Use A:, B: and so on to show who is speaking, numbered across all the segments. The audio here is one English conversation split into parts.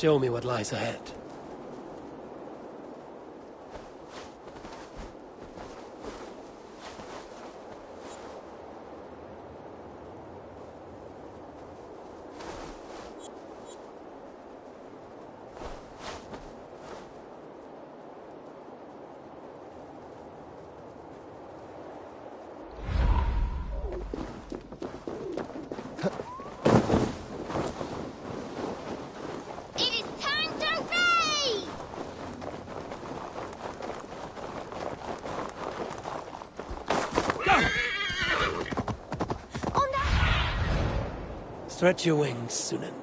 A: Show me what lies ahead. Stretch your wings, Sunan.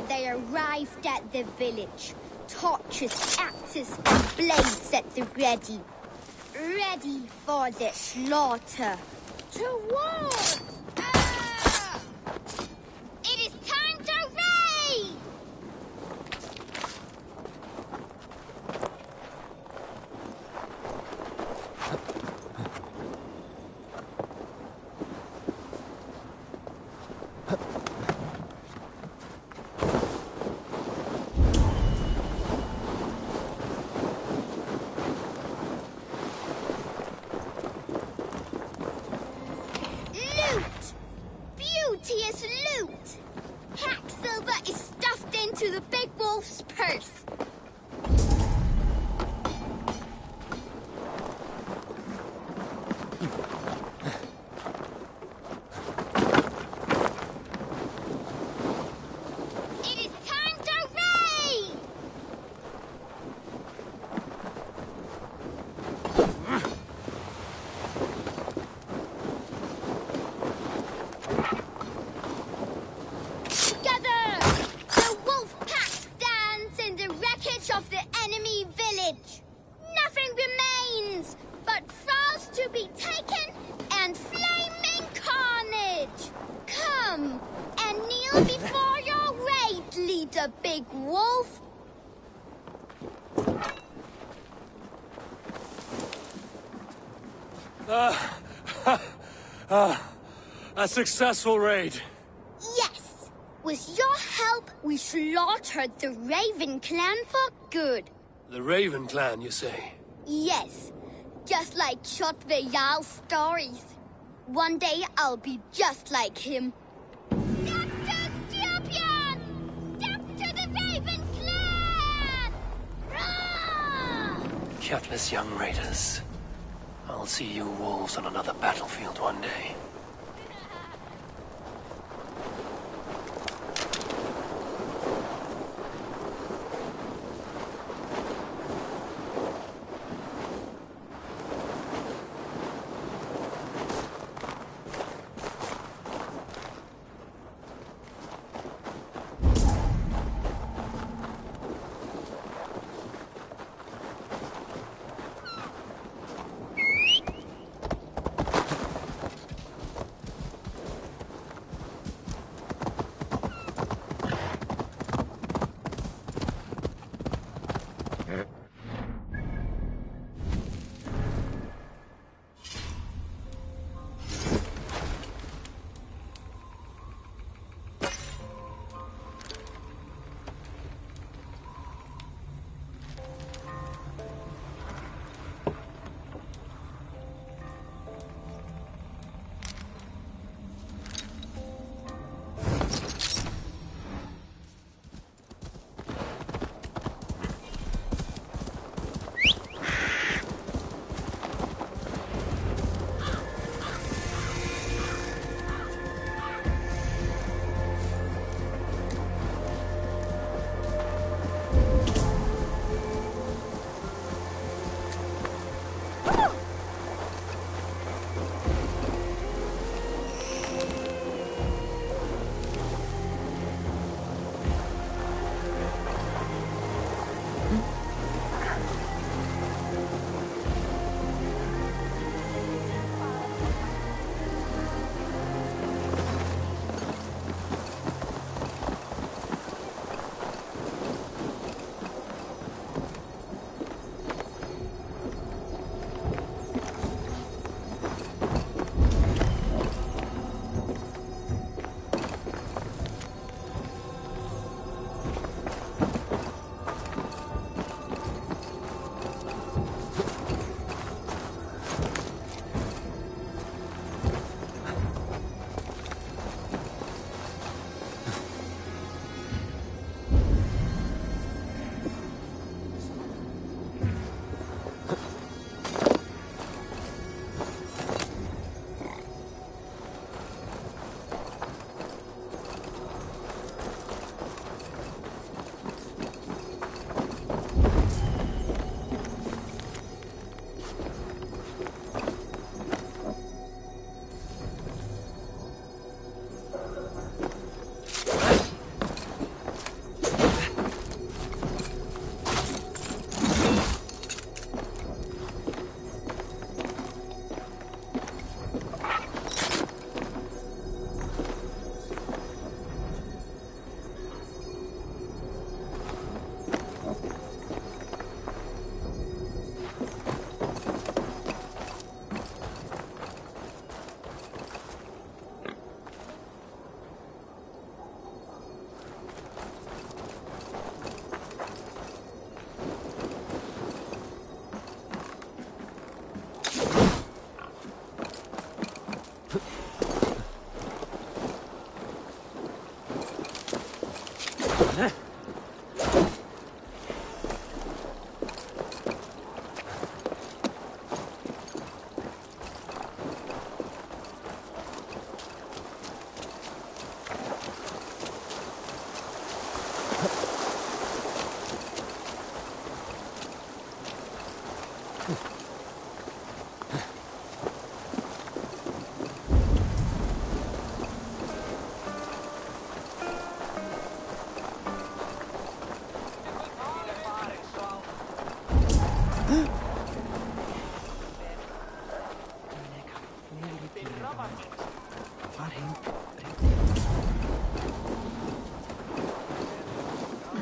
B: They arrived at the village. Torches, axes, and blades at the ready. Ready for the slaughter. To war! Ah! It is time to raid! Beauteous loot! Hack silver is stuffed into the big wolf's purse. It is time to raid! Of the enemy village. Nothing remains but thralls to be taken and flaming carnage. Come and kneel before your raid leader, Big Wolf.
A: A successful raid.
B: Yes. With your help, we slaughtered the Raven clan for good.
A: The Raven clan, you say?
B: Yes. Just like Shotvejal's stories. One day I'll be just like him. Dr. Scorpion! Step to the Raven clan! Rah!
A: Gutless young raiders. I'll see you wolves on another battlefield one day.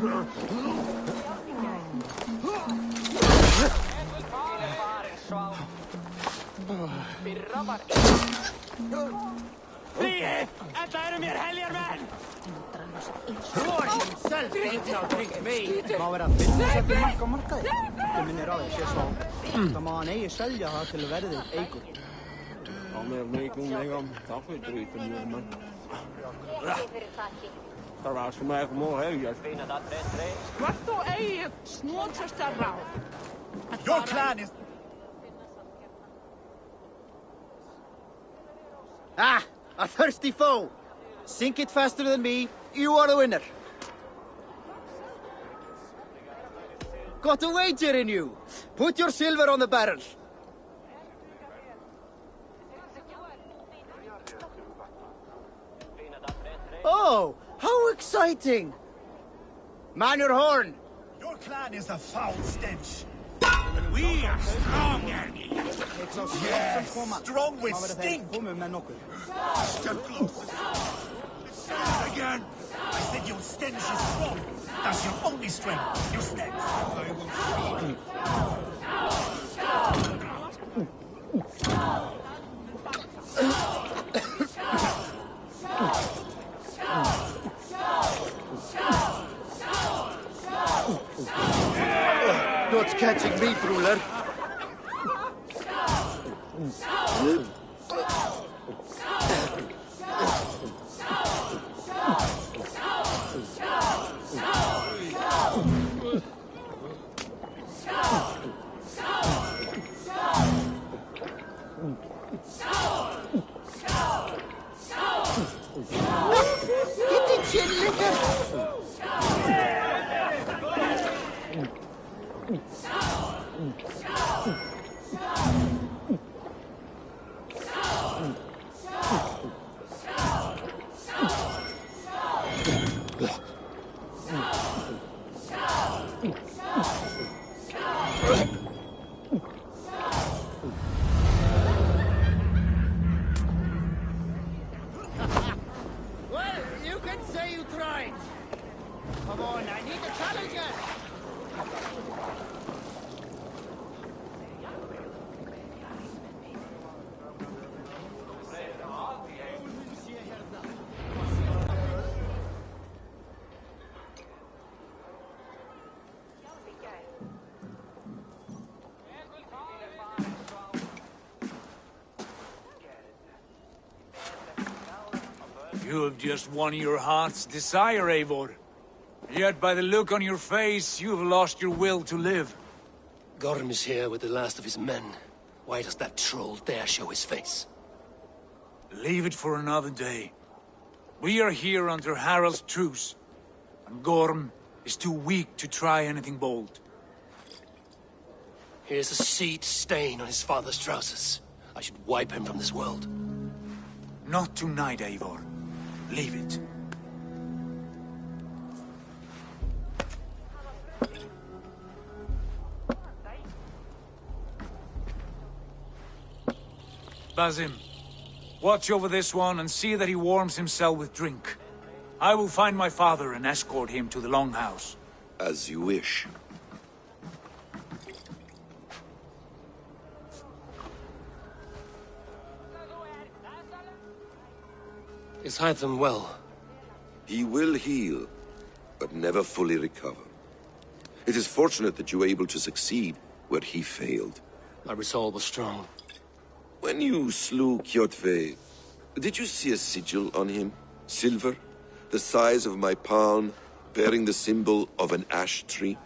C: Fie! Þetta eru mér heljarmenn!
D: Má vera að finna sér fyrir marka markaði. Þú minnir á því sé svo. Það má hann eigi selja það til verðið eigur.
E: Ja, men det går en gång. Tack för drycken, Jörman. Det var som jag kommer ihåg.
C: Hvort þú eigið snótsasta ráð?
F: Your clan is...
D: Ah, a thirsty foe. Sink it faster than me. You are the winner. Got a wager in you. Put your silver on the barrel. Oh, how exciting! Man your horn!
F: Your clan is a foul stench. We are strong, Annie. Yes, strong with stink. Step close. Say it again. I said your stench is strong. That's your only strength. Your stench. I will feed
D: Not catching me, ruler. Get it, chin liquor! Well, you can say you tried. Come on, I need a challenger.
C: You have just won your heart's desire, Eivor. Yet by the look on your face, you've lost your will to live.
A: Gorm is here with the last of his men. Why does that troll dare show his face?
C: Leave it for another day. We are here under Harald's truce, and Gorm is too weak to try anything bold.
A: Here's a seed stain on his father's trousers. I should wipe him from this world.
C: Not tonight, Eivor. Leave it. Basim, watch over this one and see that he warms himself with drink. I will find my father and escort him to the Longhouse.
G: As you wish.
A: Is Hytham well?
G: He will heal, but never fully recover. It is fortunate that you were able to succeed where he failed.
A: My resolve was strong.
G: When you slew Kjotve, did you see a sigil on him? Silver, the size of my palm, bearing the symbol of an ash tree?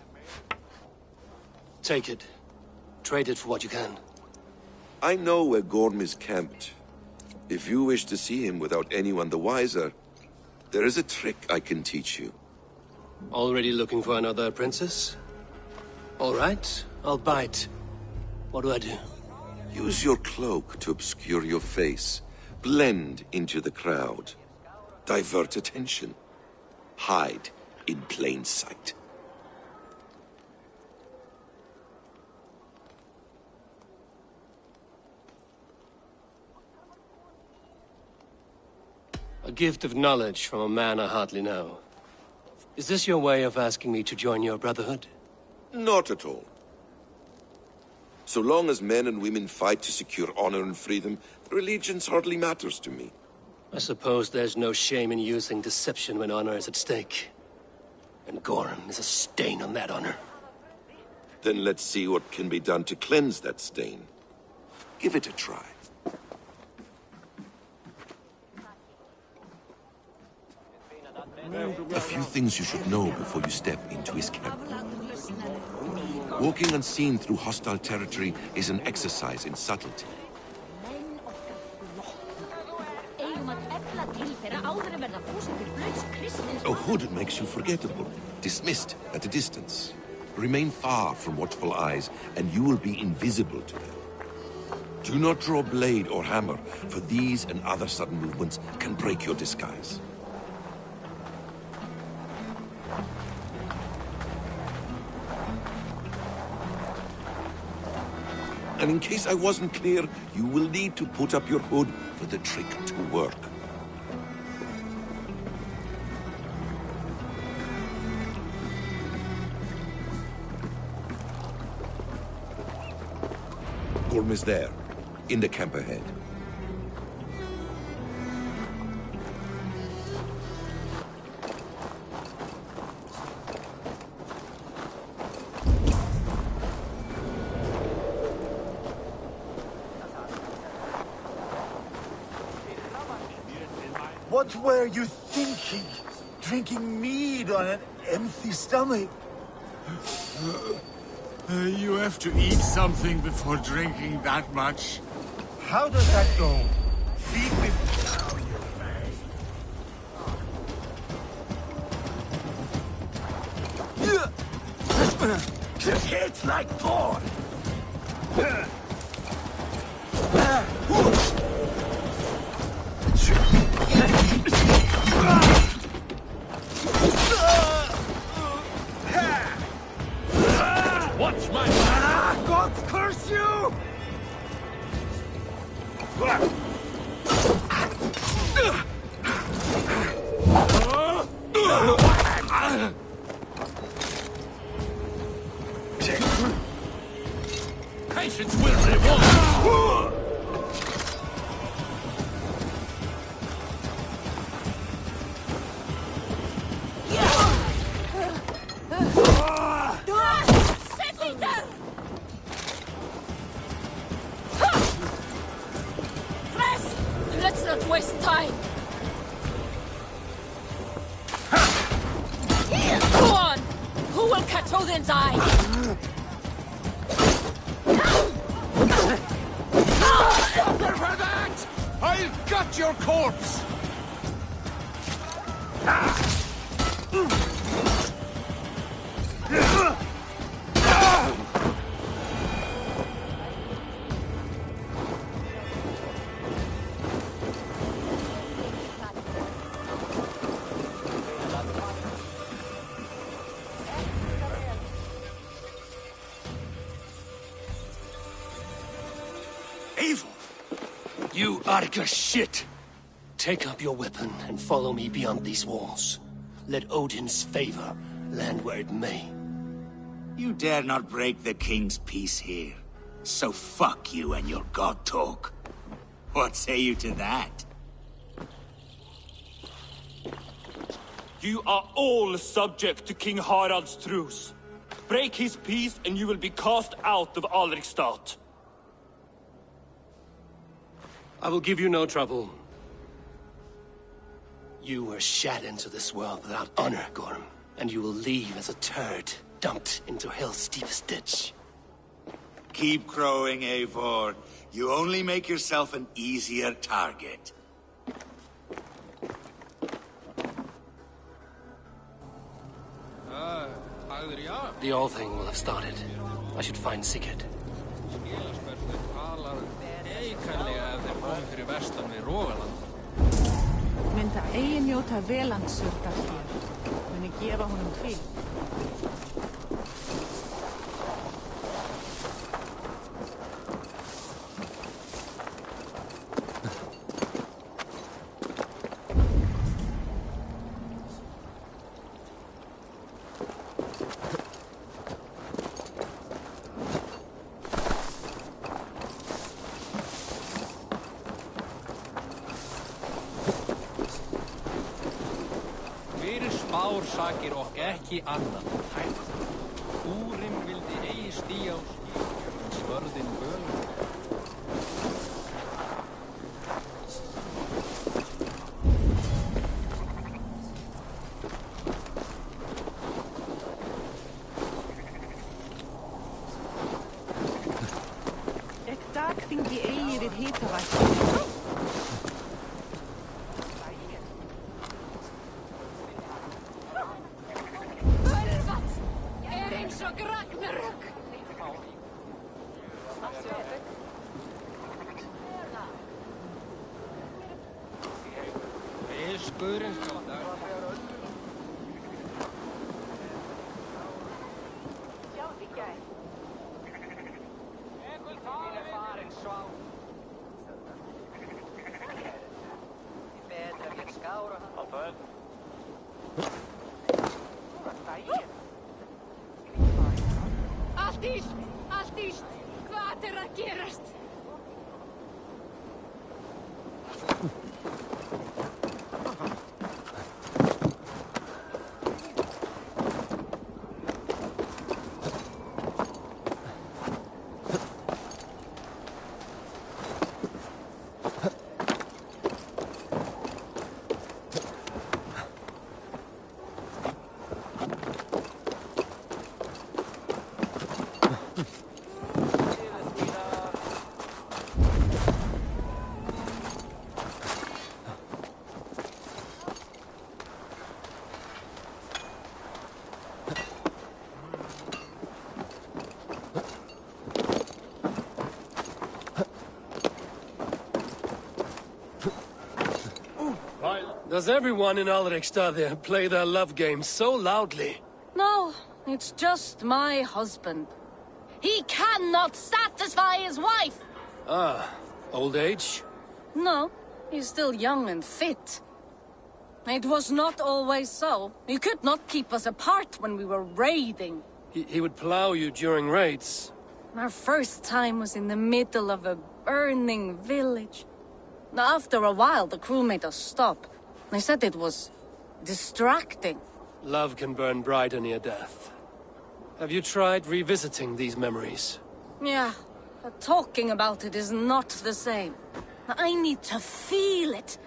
A: Take it. Trade it for what you can.
G: I know where Gorm is camped. If you wish to see him without anyone the wiser, there is a trick I can teach you.
A: Already looking for another princess? All right, I'll bite. What do I do?
G: Use your cloak to obscure your face. Blend into the crowd. Divert attention. Hide in plain sight.
A: A gift of knowledge from a man I hardly know. Is this your way of asking me to join your brotherhood?
G: Not at all. So long as men and women fight to secure honor and freedom, their allegiance hardly matters to me.
A: I suppose there's no shame in using deception when honor is at stake. And Gorham is a stain on that honor.
G: Then let's see what can be done to cleanse that stain. Give it a try. A few things you should know before you step into his camp. Walking unseen through hostile territory is an exercise in subtlety. A hood makes you forgettable, dismissed at a distance. Remain far from watchful eyes, and you will be invisible to them. Do not draw blade or hammer, for these and other sudden movements can break your disguise. And in case I wasn't clear, you will need to put up your hood for the trick to work. Gorm is there, in the camp ahead.
F: What were you thinking? Drinking mead on an empty stomach?
C: You have to eat something before drinking that much.
F: How does that go? Feed me. It's like porn.
C: Watch my...
F: God curse you!
C: Patience will reward!
H: Let's not waste time. Go on! Who will catch Odin's eye?
C: Suffer for that! I'll gut your corpse!
A: Evil! You Arga shit! Take up your weapon and follow me beyond these walls. Let Odin's favor land where it may.
F: You dare not break the king's peace here. So fuck you and your god talk. What say you to that?
I: You are all subject to King Harald's truce. Break his peace and you will be cast out of Alrikstad.
A: I will give you no trouble. You were shat into this world without honor, Gorm, and you will leave as a turd dumped into hell's deepest ditch.
F: Keep crowing, Eivor. You only make yourself an easier target.
A: The All Thing will have started. I should find Sigurd.
J: Mynda eigin njóta velandssurta hér. Muni gefa honum hvíld.
K: orsakir og ekki annað. Úrim vildi eigi stíga á skip, en svörðin bölur.
J: Ek dagþingi eigi við hitavætt.
H: Allt íst! Hvað að gerast?
A: Does everyone in Alrekstad play their love game so loudly?
H: No, it's just my husband. He cannot satisfy his wife!
A: Ah, old age?
H: No, he's still young and fit. It was not always so. He could not keep us apart when we were raiding.
A: He would plow you during raids.
H: Our first time was in the middle of a burning village. After a while, the crew made us stop. They said it was distracting.
A: Love can burn brighter near death. Have you tried revisiting these memories?
H: Yeah, but talking about it is not the same. I need to feel it,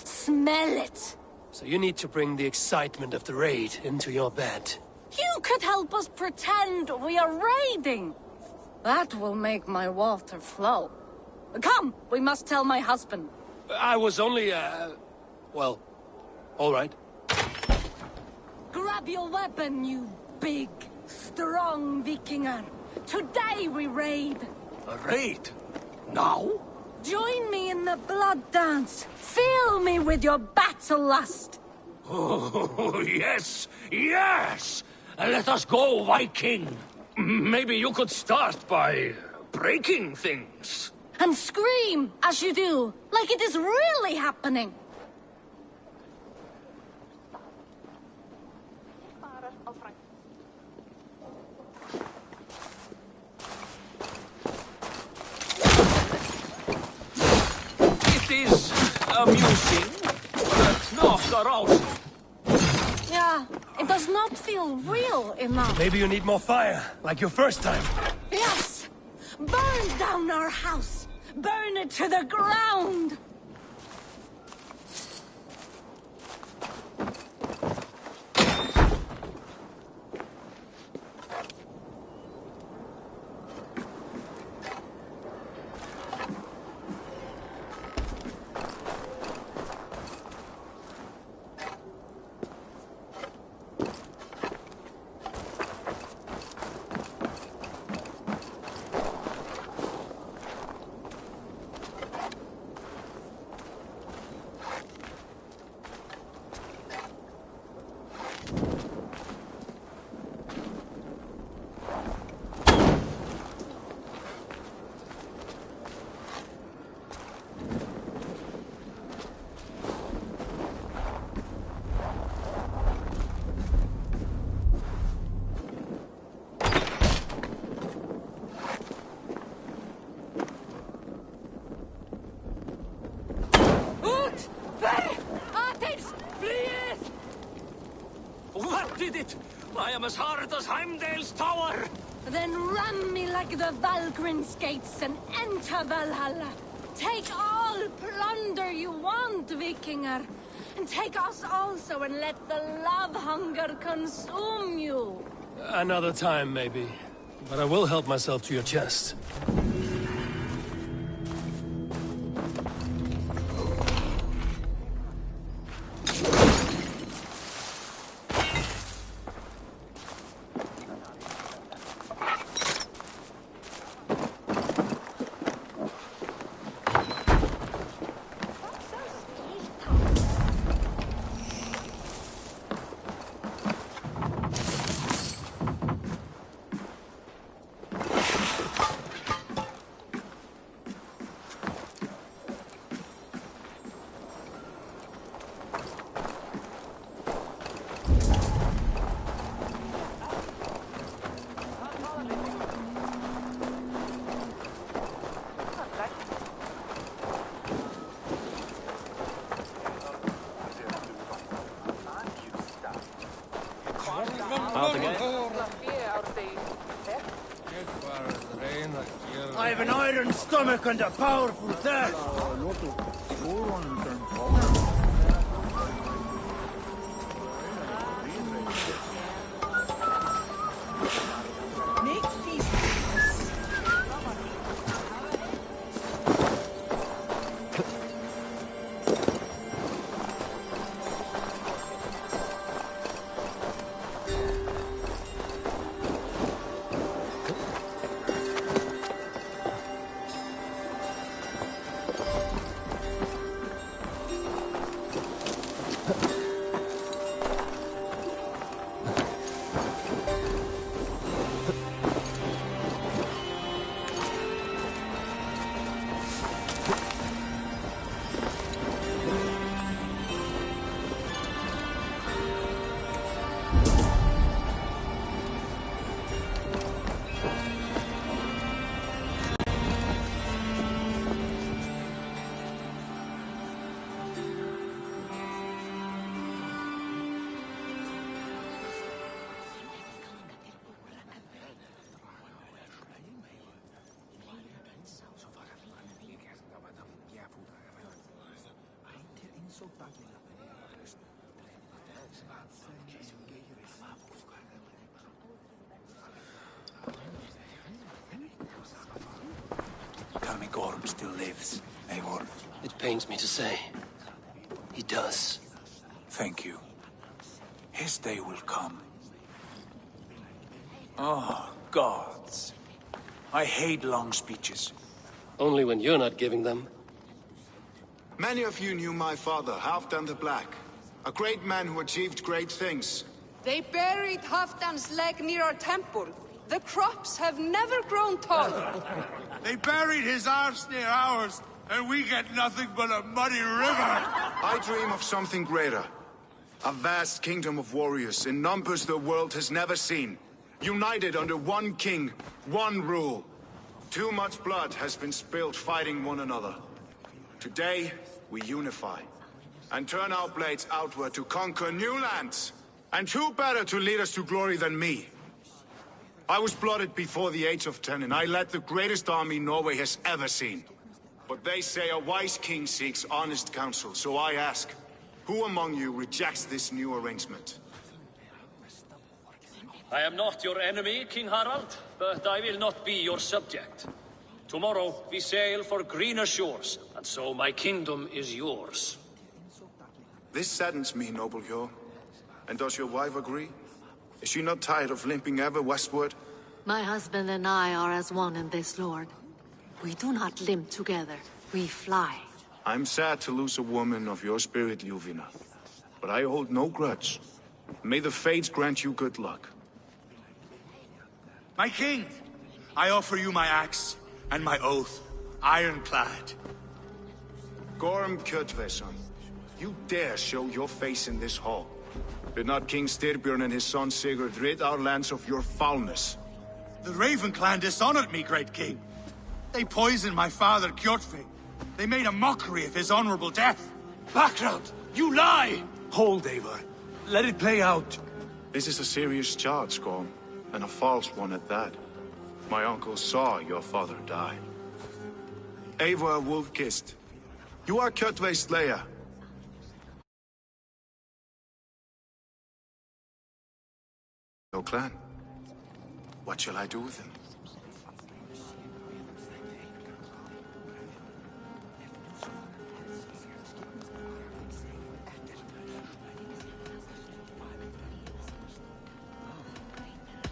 H: smell it.
A: So you need to bring the excitement of the raid into your bed.
H: You could help us pretend we are raiding. That will make my water flow. Come, we must tell my husband.
A: I was only, well, all right.
H: Grab your weapon, you big, strong Vikinger. Today we raid.
F: A raid? Now?
H: Join me in the blood dance. Fill me with your battle lust.
F: Oh, yes, yes! Let us go, Viking. Maybe you could start by breaking things.
H: And scream as you do, like it is really happening.
F: It is amusing, but not arousing.
H: Yeah, it does not feel real enough.
A: Maybe you need more fire, like your first time.
H: Yes! Burn down our house! Burn it to the ground!
A: it! I am as hard as Heimdall's tower!
H: Then ram me like the Valkryn's gates and enter Valhalla. Take all plunder you want, Vikinger. And take us also and let the love hunger consume you.
A: Another time, maybe. But I will help myself to your chest.
D: I have an iron stomach and a powerful thirst.
C: Tell me Gorm still lives, Eivor.
A: It pains me to say. He does.
C: Thank you. His day will come. Oh, gods. I hate long speeches.
A: Only when you're not giving them.
F: Many of you knew my father, Halfdan the Black. A great man who achieved great things.
L: They buried Halfdan's leg near our temple. The crops have never grown tall.
F: They buried his arse near ours, and we get nothing but a muddy river. I dream of something greater. A vast kingdom of warriors in numbers the world has never seen. United under one king, one rule. Too much blood has been spilled fighting one another. Today, we unify. And turn our blades outward to conquer new lands. And who better to lead us to glory than me? I was blooded before the age of 10, and I led the greatest army Norway has ever seen. But they say a wise king seeks honest counsel, so I ask, who among you rejects this new arrangement?
M: I am not your enemy, King Harald, but I will not be your subject. Tomorrow we sail for greener shores, and so my kingdom is yours.
F: This saddens me, noble Hjor. And does your wife agree? Is she not tired of limping ever westward?
N: My husband and I are as one in this, Lord. We do not limp together. We fly.
F: I'm sad to lose a woman of your spirit, Ljuvina. But I hold no grudge. May the fates grant you good luck.
O: My king, I offer you my axe and my oath, ironclad.
F: Gorm Kjotveson, you dare show your face in this hall. Did not King Styrbjörn and his son Sigurd rid our lands of your foulness?
O: The Raven clan dishonored me, great king. They poisoned my father, Kjotve. They made a mockery of his honorable death.
A: Background! You lie!
C: Hold, Eivor. Let it play out.
O: This is a serious charge, Gorm, and a false one at that. My uncle saw your father die. Eivor Wolf-Kissed, you are Kjotve's slayer. Your clan. What shall I do with him?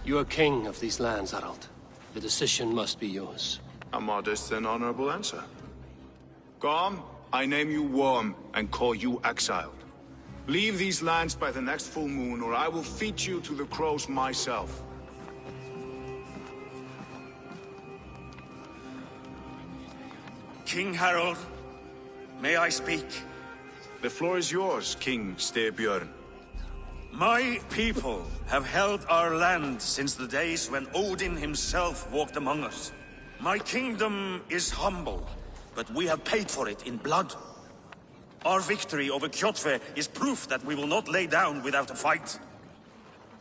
A: You are king of these lands, Harald. The decision must be yours.
O: A modest and honorable answer. Gorm, I name you Worm and call you exiled. Leave these lands by the next full moon, or I will feed you to the crows myself.
F: King Harald, may I speak?
O: The floor is yours, King Styrbjörn.
F: My people have held our land since the days when Odin himself walked among us. My kingdom is humble, but we have paid for it in blood. Our victory over Kjotve is proof that we will not lay down without a fight.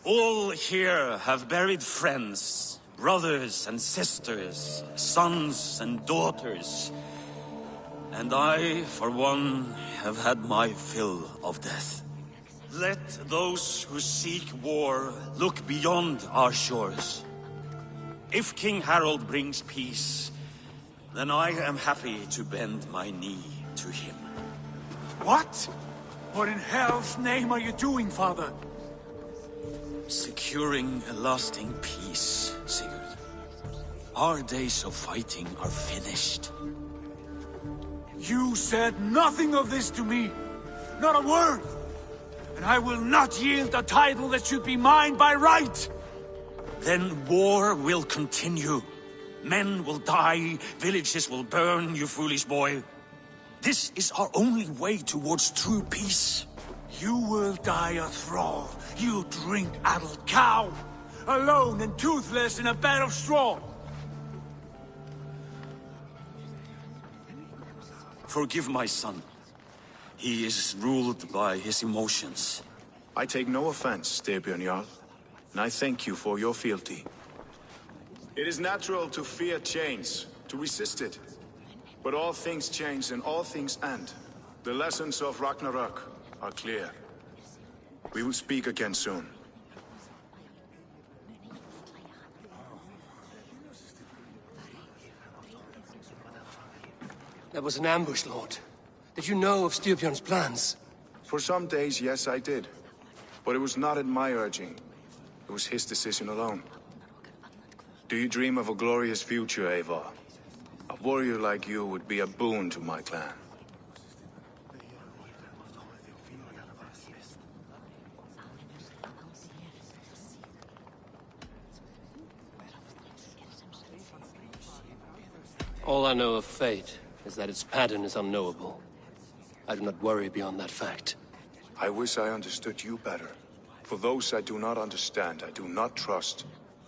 F: All here have buried friends, brothers and sisters, sons and daughters. And I, for one, have had my fill of death. Let those who seek war look beyond our shores. If King Harald brings peace, then I am happy to bend my knee to him.
C: What? What in hell's name are you doing, father?
F: Securing a lasting peace, Sigurd. Our days of fighting are finished.
C: You said nothing of this to me. Not a word. And I will not yield a title that should be mine by right.
F: Then war will continue. Men will die, villages will burn, you foolish boy. This is our only way towards true peace.
C: You will die a thrall. You drink-addled cow. Alone and toothless in a bed of straw.
F: Forgive my son. He is ruled by his emotions.
O: I take no offense, Styrbjörn Jarl, and I thank you for your fealty. It is natural to fear change, to resist it. But all things change and all things end. The lessons of Ragnarok are clear. We will speak again soon.
A: That was an ambush, Lord. Did you know of Styrbjörn's plans?
O: For some days, yes, I did. But it was not at my urging. It was his decision alone. Do you dream of a glorious future, Eivor? A warrior like you would be a boon to my clan.
A: All I know of fate is that its pattern is unknowable. I do not worry beyond that fact.
O: I wish I understood you better. For those I do not understand, I do not trust,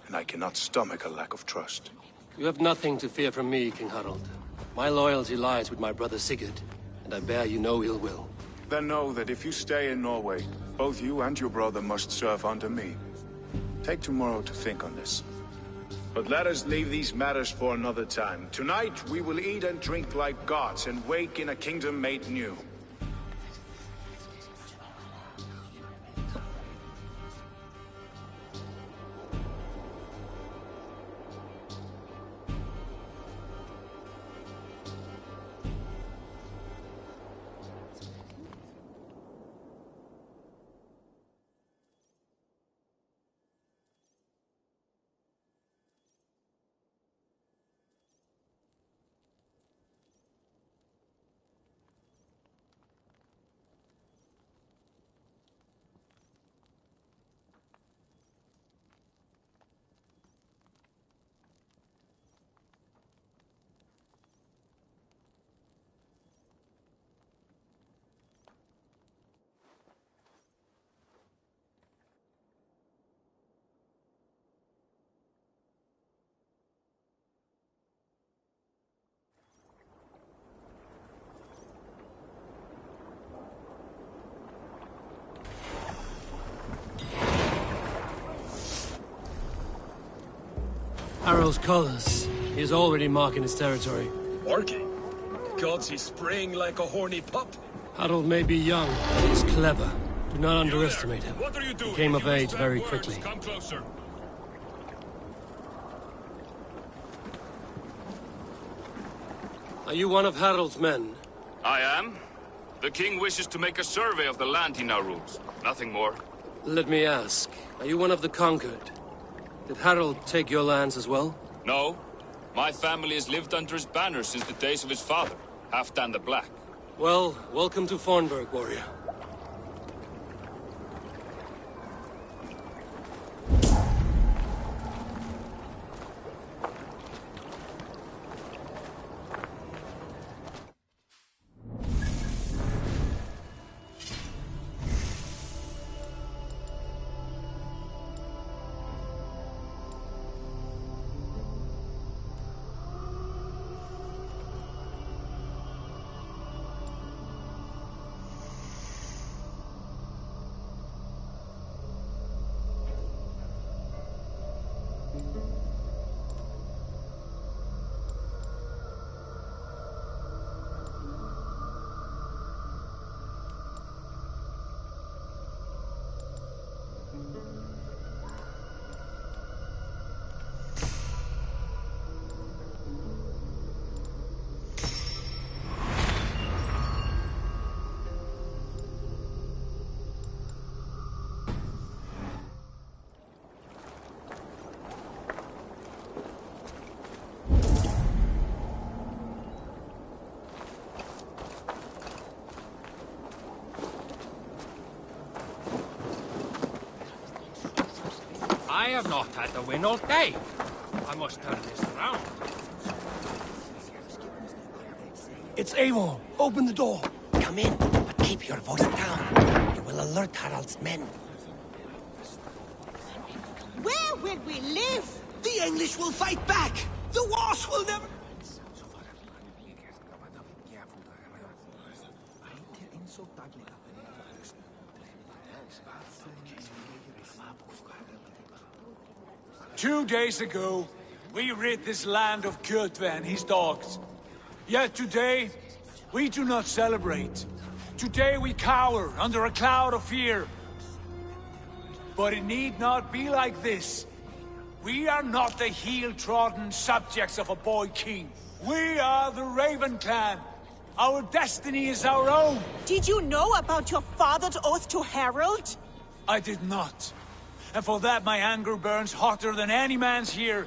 O: and I cannot stomach a lack of trust.
A: You have nothing to fear from me, King Harald. My loyalty lies with my brother Sigurd, and I bear you no ill will.
O: Then know that if you stay in Norway, both you and your brother must serve under me. Take tomorrow to think on this. But let us leave these matters for another time. Tonight, we will eat and drink like gods and wake in a kingdom made new.
A: Harald's colors. He is already marking his territory.
F: Marking? Gods, he's spraying like a horny pup.
A: Harold may be young, but he is clever. Do not underestimate him.
F: What are you doing?
A: He came of
F: You
A: age
F: stand
A: very
F: words.
A: quickly.
F: Come closer.
A: Are you one of Harold's men?
P: I am. The king wishes to make a survey of the land he now rules. Nothing more.
A: Let me ask, are you one of the conquered? Did Harold take your lands as well?
P: No. My family has lived under his banner since the days of his father, Halfdan the Black.
A: Well, welcome to Fornburg, warrior.
K: I have not had the win all day. I must turn this around.
A: It's Eivor. Open the door.
Q: Come in, but keep your voice down. You will alert Harald's men.
R: Where will we live?
Q: The English will fight back! The wars will never...
C: Two days ago, we rid this land of Kjotve and his dogs. Yet today, we do not celebrate. Today we cower under a cloud of fear. But it need not be like this. We are not the heel-trodden subjects of a boy king. We are the Raven clan. Our destiny is our own.
R: Did you know about your father's oath to Harald?
C: I did not. And for that my anger burns hotter than any man's here.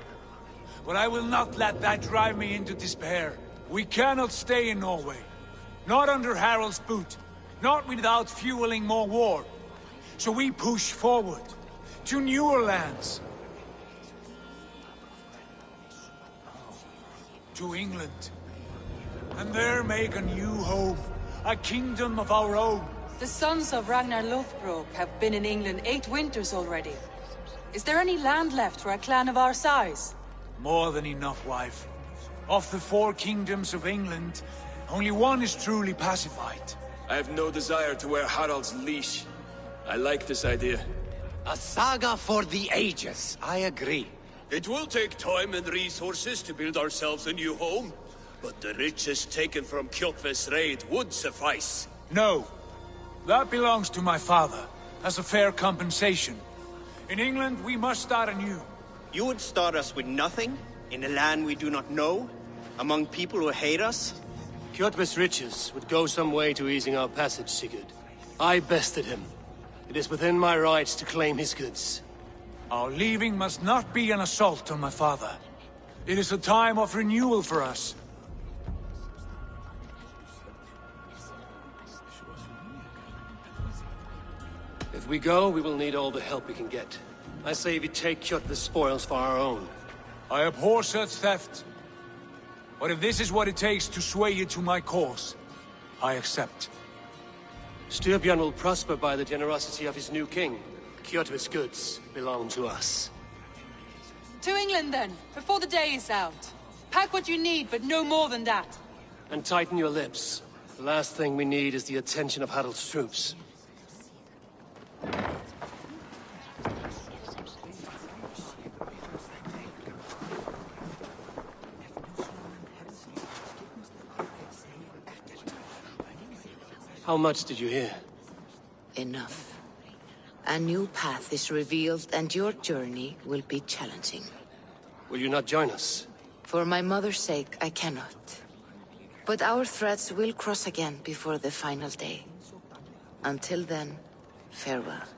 C: But I will not let that drive me into despair. We cannot stay in Norway. Not under Harald's boot. Not without fueling more war. So we push forward. To newer lands. To England. And there make a new home. A kingdom of our own.
L: The sons of Ragnar Lothbrok have been in England 8 winters already. Is there any land left for a clan of our size?
C: More than enough, wife. Of the 4 kingdoms of England, only one is truly pacified.
F: I have no desire to wear Harald's leash. I like this idea.
Q: A saga for the ages, I agree.
A: It will take time and resources to build ourselves a new home, but the riches taken from Kjotve's raid would suffice.
C: No. That belongs to my father, as a fair compensation. In England, we must start anew.
D: You would start us with nothing? In a land we do not know? Among people who hate us?
A: Kjotve's riches would go some way to easing our passage, Sigurd. I bested him. It is within my rights to claim his goods.
C: Our leaving must not be an assault on my father. It is a time of renewal for us.
A: If we go, we will need all the help we can get. I say we take Kjotve's spoils for our own.
C: I abhor such theft. But if this is what it takes to sway you to my cause, I accept.
A: Styrbjörn will prosper by the generosity of his new king. Kjotve's goods belong to us.
L: To England then, before the day is out. Pack what you need, but no more than that.
A: And tighten your lips. The last thing we need is the attention of Harald's troops. How much did you hear?
S: Enough. A new path is revealed, and your journey will be challenging.
A: Will you not join us?
S: For my mother's sake, I cannot. But our threads will cross again before the final day. Until then, farewell.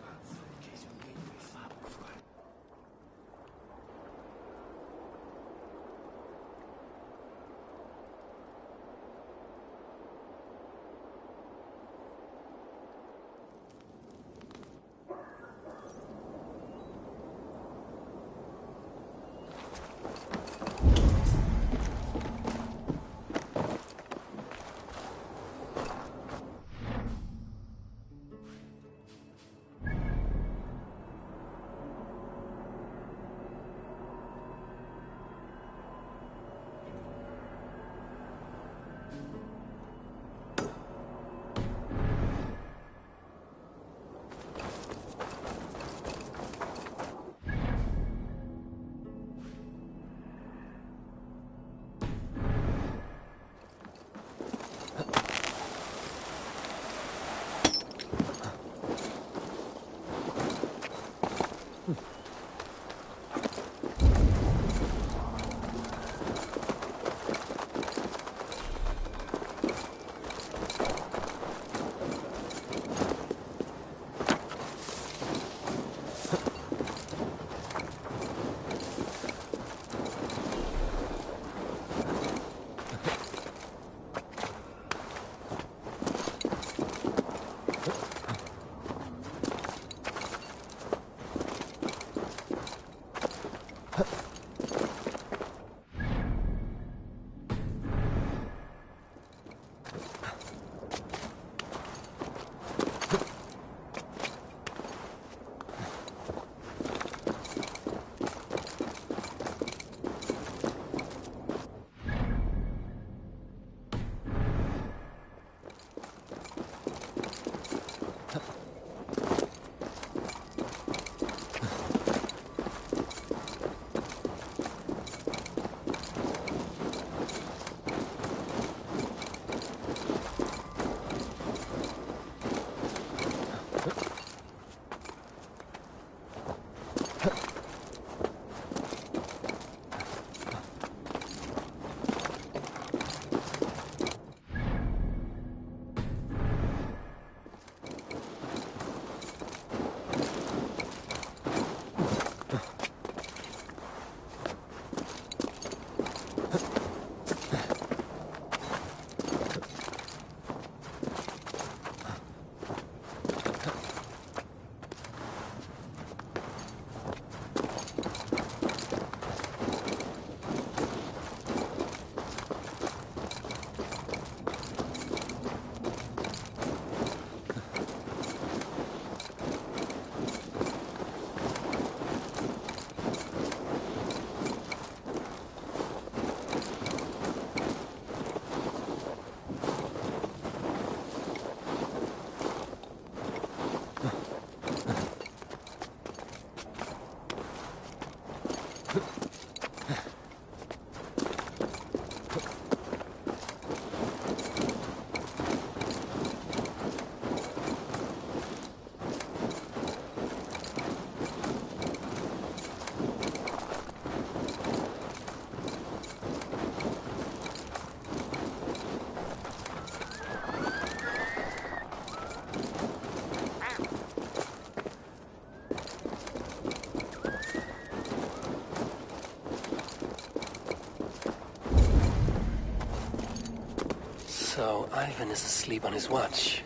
A: So, Ivan is asleep on his watch.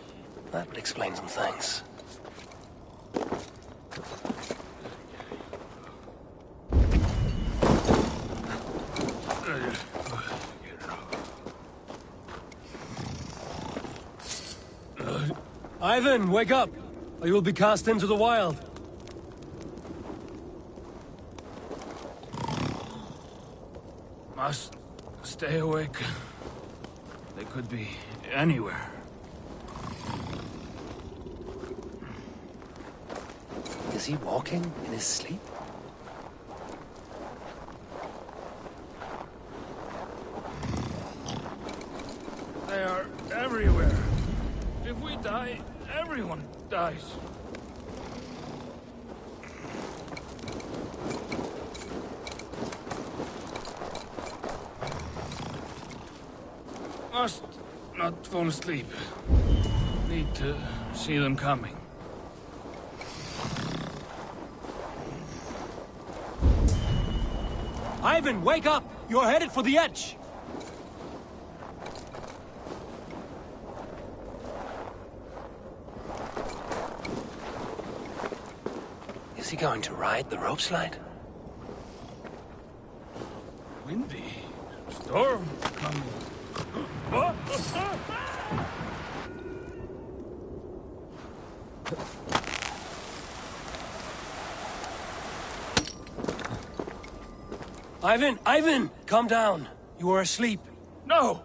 A: That would explain some things. Ivan, wake up! Or you will be cast into the wild.
C: Must stay awake. They could be anywhere.
A: Is he walking in his sleep?
C: They are everywhere. If we
P: Everyone dies. Must not fall asleep. Need to see them coming.
A: Ivan, wake up! You're headed for the edge! Is he going to ride the rope slide?
P: Windy. Storm coming.
A: Ivan! Calm down. You were asleep.
P: No!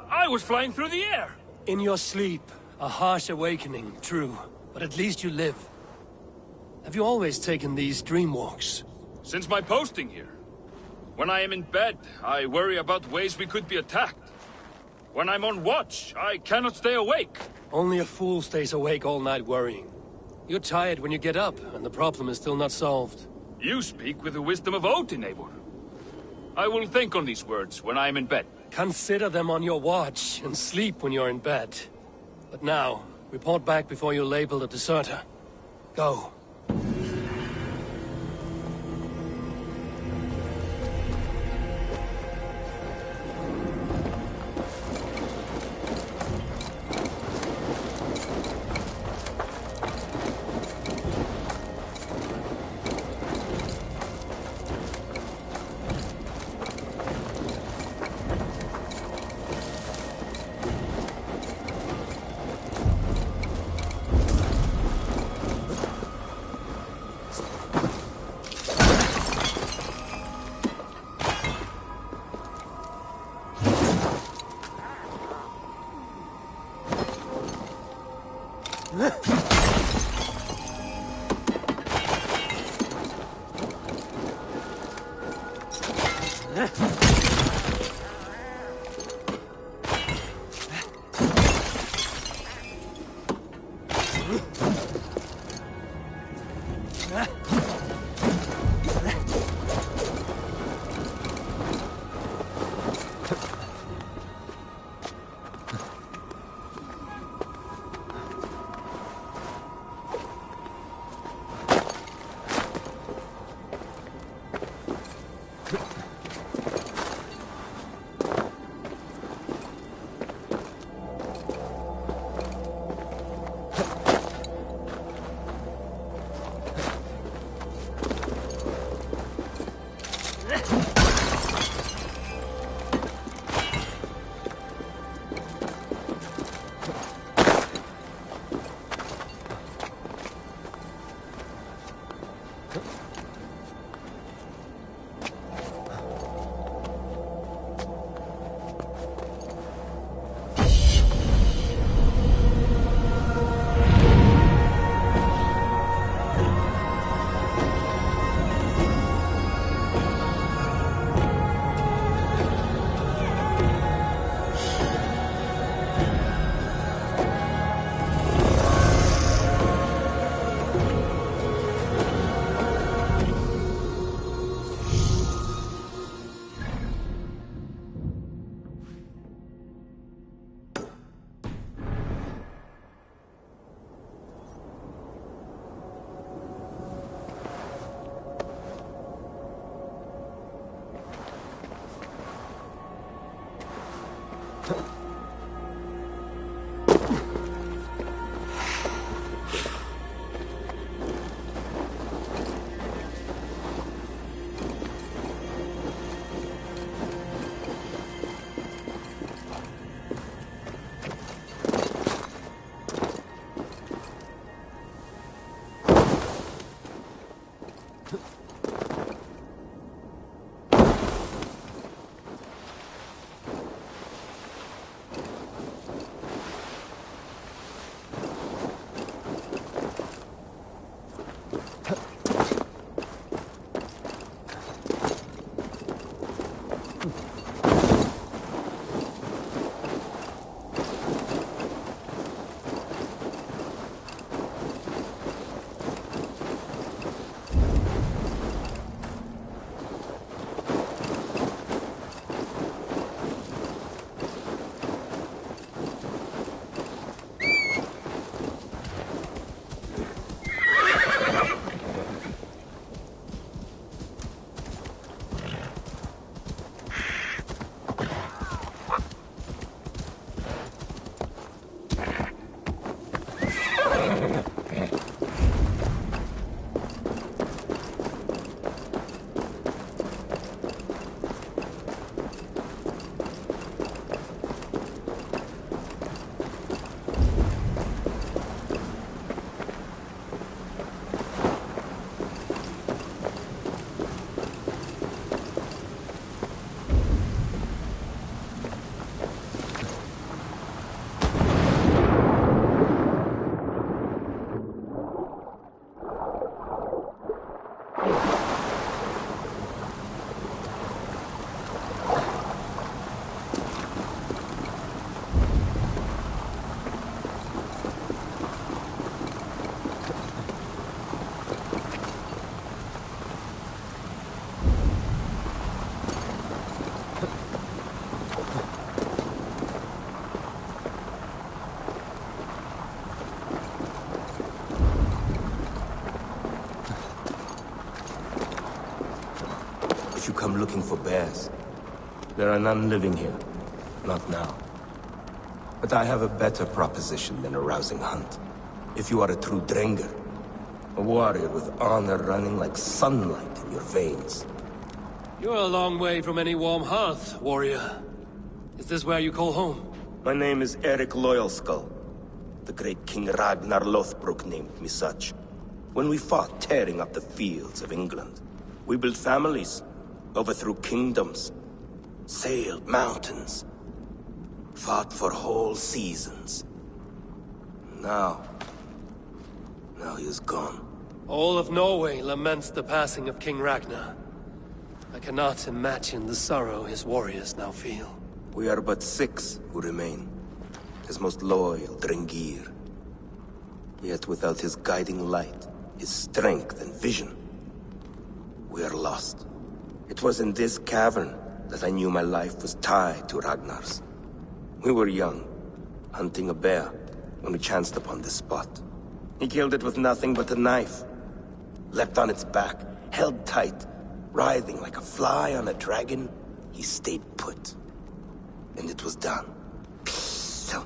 P: I was flying through the air!
A: In your sleep. A harsh awakening, true. But at least you live. Have you always taken these dream walks?
P: Since my posting here. When I am in bed, I worry about ways we could be attacked. When I'm on watch, I cannot stay awake.
A: Only a fool stays awake all night worrying. You're tired when you get up, and the problem is still not solved.
P: You speak with the wisdom of Odin, Eivor. I will think on these words when I am in bed.
A: Consider them on your watch, and sleep when you're in bed. But now, report back before you're labeled a deserter. Go.
T: If you come looking for bears, there are none living here. Not now. But I have a better proposition than a rousing hunt. If you are a true Drenger, a warrior with honor running like sunlight in your veins.
A: You're a long way from any warm hearth, warrior. Is this where you call home?
T: My name is Eric Loyalskull. The great King Ragnar Lothbrok named me such. When we fought tearing up the fields of England, we built families, overthrew kingdoms, sailed mountains, fought for whole seasons. Now he is gone.
A: All of Norway laments the passing of King Ragnar. I cannot imagine the sorrow his warriors now feel.
T: We are but 6 who remain. His most loyal Drengir. Yet without his guiding light, his strength and vision, we are lost. It was in this cavern that I knew my life was tied to Ragnar's. We were young, hunting a bear, when we chanced upon this spot. He killed it with nothing but a knife. Leapt on its back, held tight, writhing like a fly on a dragon. He stayed put. And it was done. So,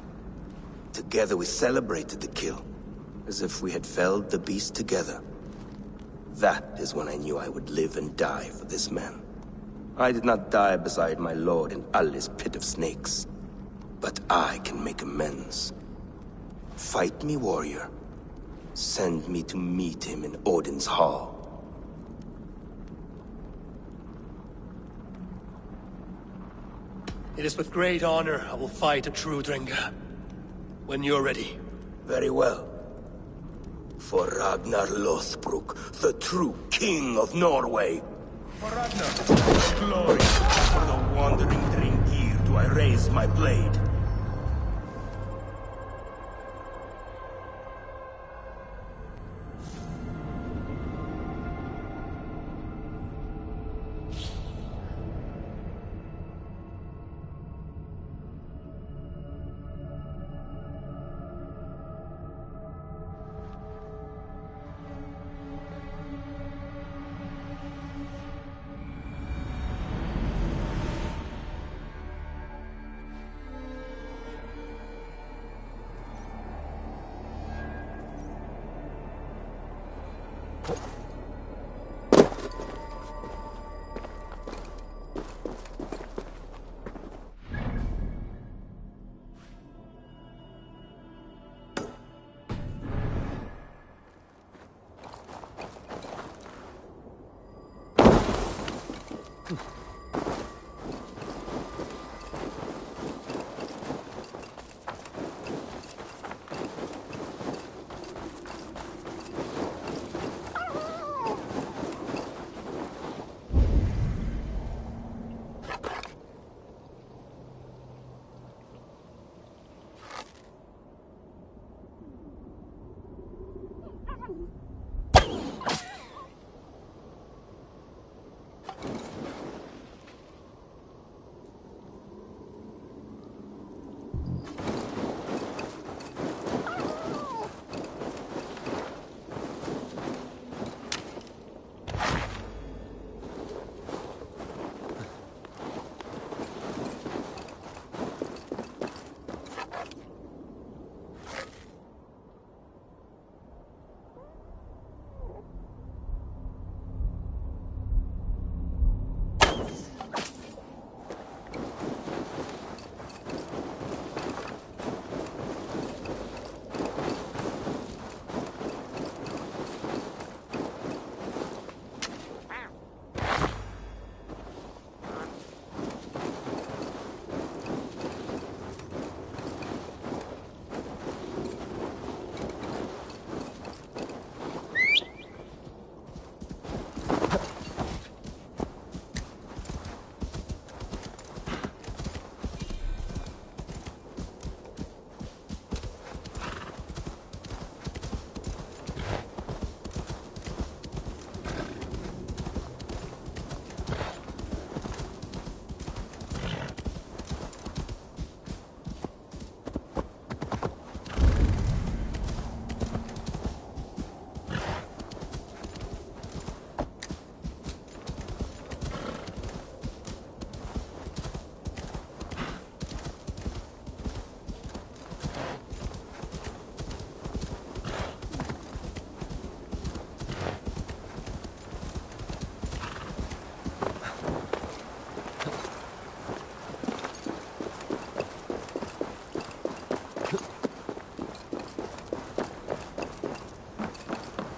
T: together we celebrated the kill, as if we had felled the beast together. That is when I knew I would live and die for this man. I did not die beside my lord in Ali's pit of snakes. But I can make amends. Fight me, warrior. Send me to meet him in Odin's hall.
A: It is with great honor I will fight a true Drenga. When you're ready.
T: Very well. For Ragnar Lothbrok, the true king of Norway. For Ragnar, glory. For the wandering Drengir do I raise my blade.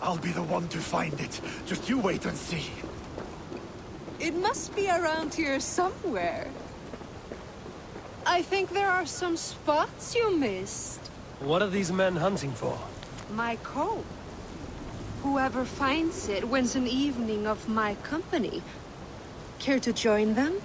F: I'll be the one to find it. Just you wait and see.
U: It must be around here somewhere. I think there are some spots you missed.
A: What are these men hunting for?
U: My comb. Whoever finds it wins an evening of my company. Care to join them?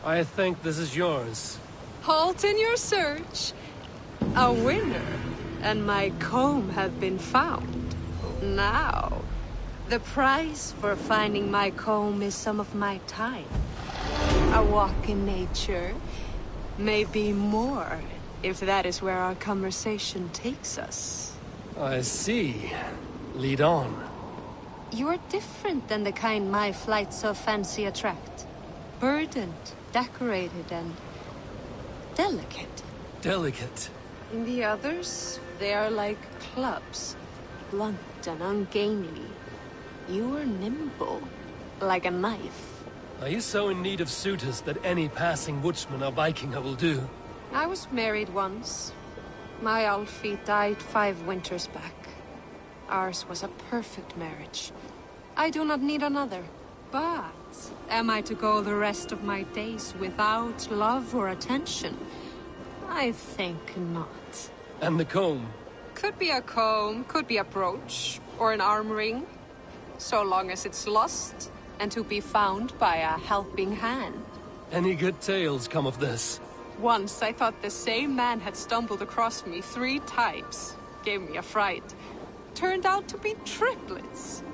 A: I think this is yours.
U: Halt in your search. A winner, and my comb have been found. Now, the price for finding my comb is some of my time. A walk in nature, maybe more, if that is where our conversation takes us.
A: I see. Lead on.
U: You're different than the kind my flights of fancy attract. Burdened, decorated, and delicate.
A: Delicate?
U: The others, they are like clubs, blunt and ungainly. You are nimble, like a knife.
A: Are you so in need of suitors that any passing woodsman or Vikinger will do?
U: I was married once. My Alfie died 5 winters back. Ours was a perfect marriage. I do not need another. But am I to go the rest of my days without love or attention? I think not.
A: And the comb?
U: Could be a comb, could be a brooch, or an arm ring. So long as it's lost, and to be found by a helping hand.
A: Any good tales come of this?
U: Once I thought the same man had stumbled across me 3 times. Gave me a fright. Turned out to be triplets.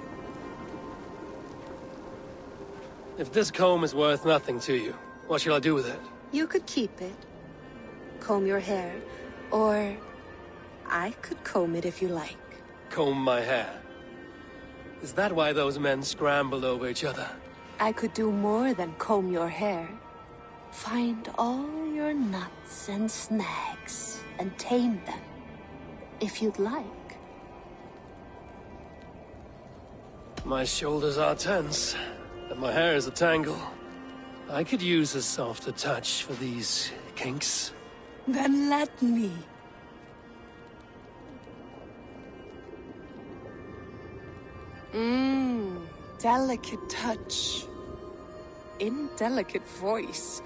A: If this comb is worth nothing to you, what shall I do with it?
U: You could keep it. Comb your hair. Or I could comb it if you like.
A: Comb my hair? Is that why those men scrambled over each other?
U: I could do more than comb your hair. Find all your nuts and snags and tame them, if you'd like.
A: My shoulders are tense, and my hair is a tangle. I could use a softer touch for these kinks.
U: Then let me. Delicate touch. Indelicate voice.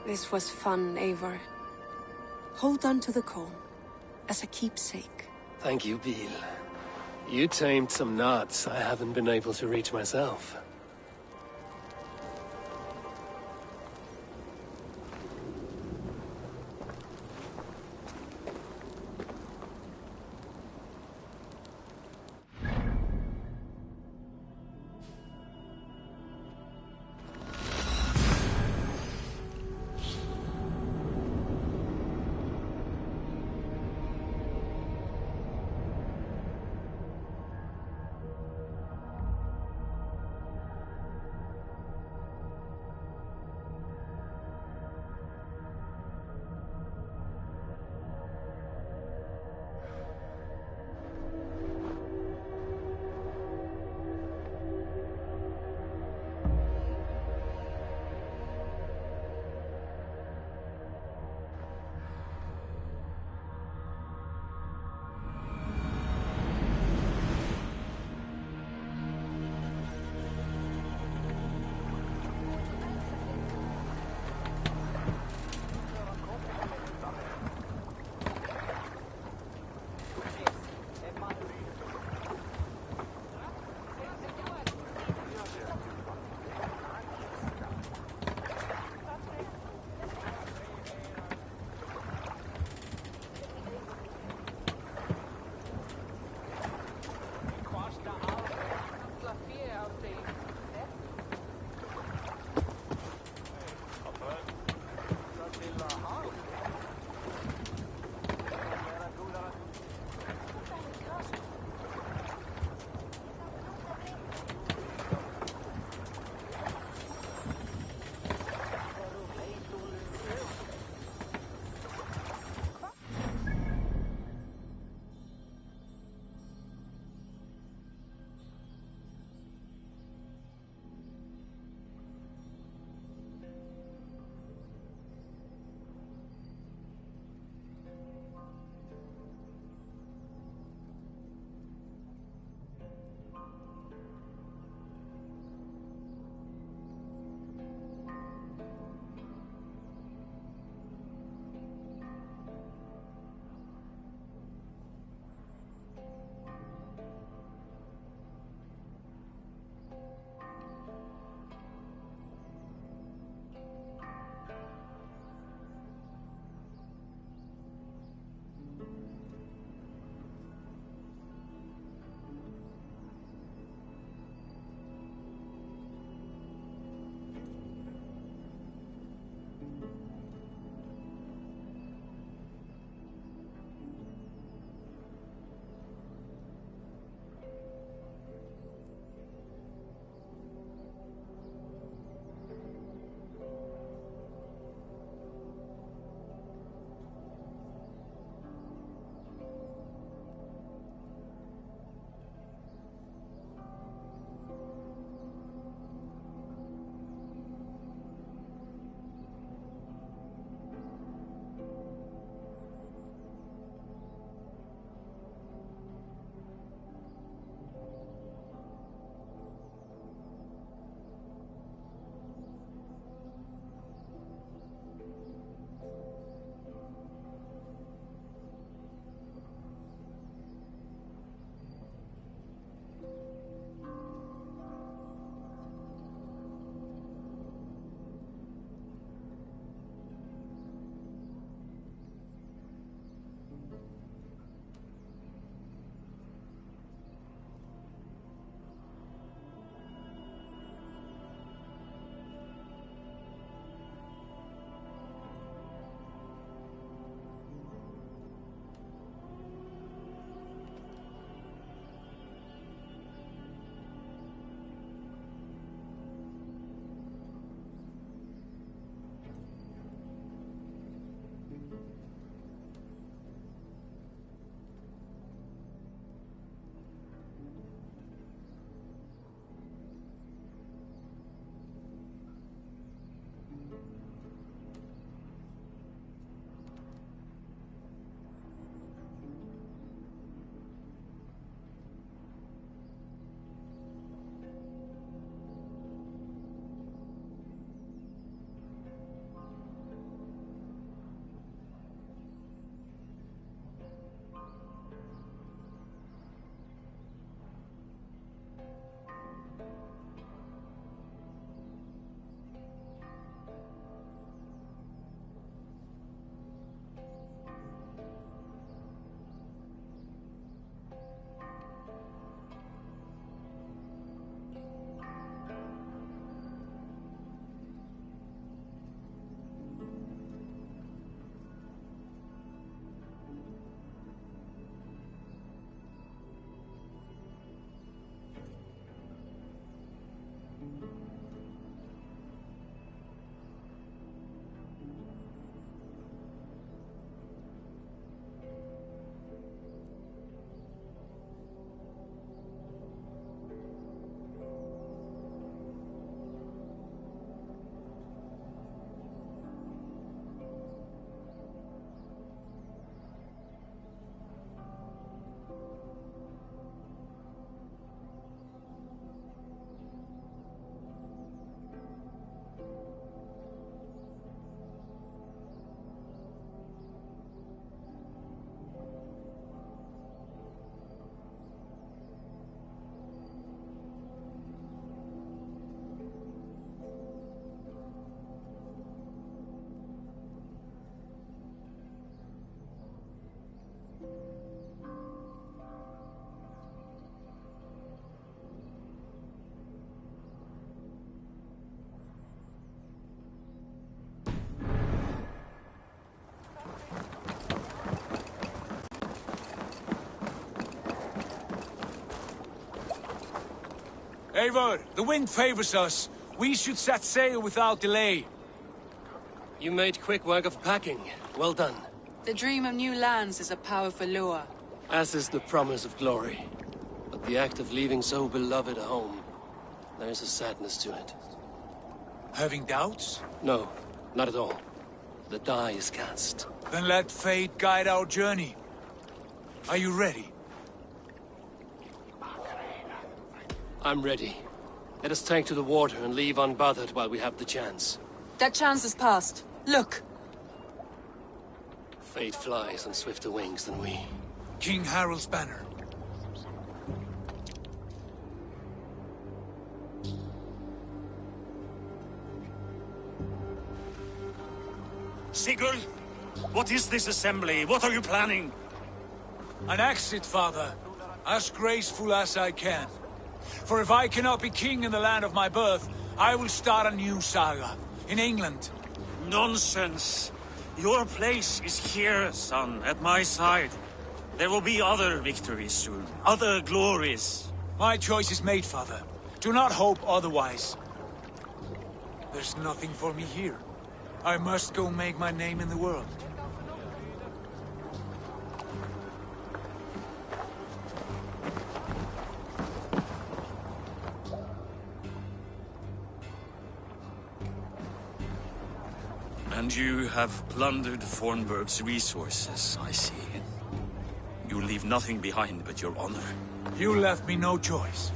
U: This was fun, Eivor. Hold on to the comb, as a keepsake.
A: Thank you, Beal. You tamed some knots I haven't been able to reach myself.
C: Eivor, the wind favors us. We should set sail without delay.
A: You made quick work of packing. Well done.
L: The dream of new lands is a powerful lure.
A: As is the promise of glory. But the act of leaving so beloved a home, there is a sadness to it.
C: Having doubts?
A: No, not at all. The die is cast.
C: Then let fate guide our journey. Are you ready?
A: I'm ready. Let us take to the water and leave unbothered while we have the chance.
L: That chance is past. Look!
A: Fate flies on swifter wings than we.
C: King Harald's banner.
F: Sigurd, what is this assembly? What are you planning?
C: An exit, father. As graceful as I can. For if I cannot be king in the land of my birth, I will start a new saga. In England.
F: Nonsense. Your place is here, son, at my side. There will be other victories soon. Other glories.
C: My choice is made, father. Do not hope otherwise. There's nothing for me here. I must go make my name in the world.
F: And you have plundered Fornburg's resources, I see. You leave nothing behind but your honor.
C: You left me no choice.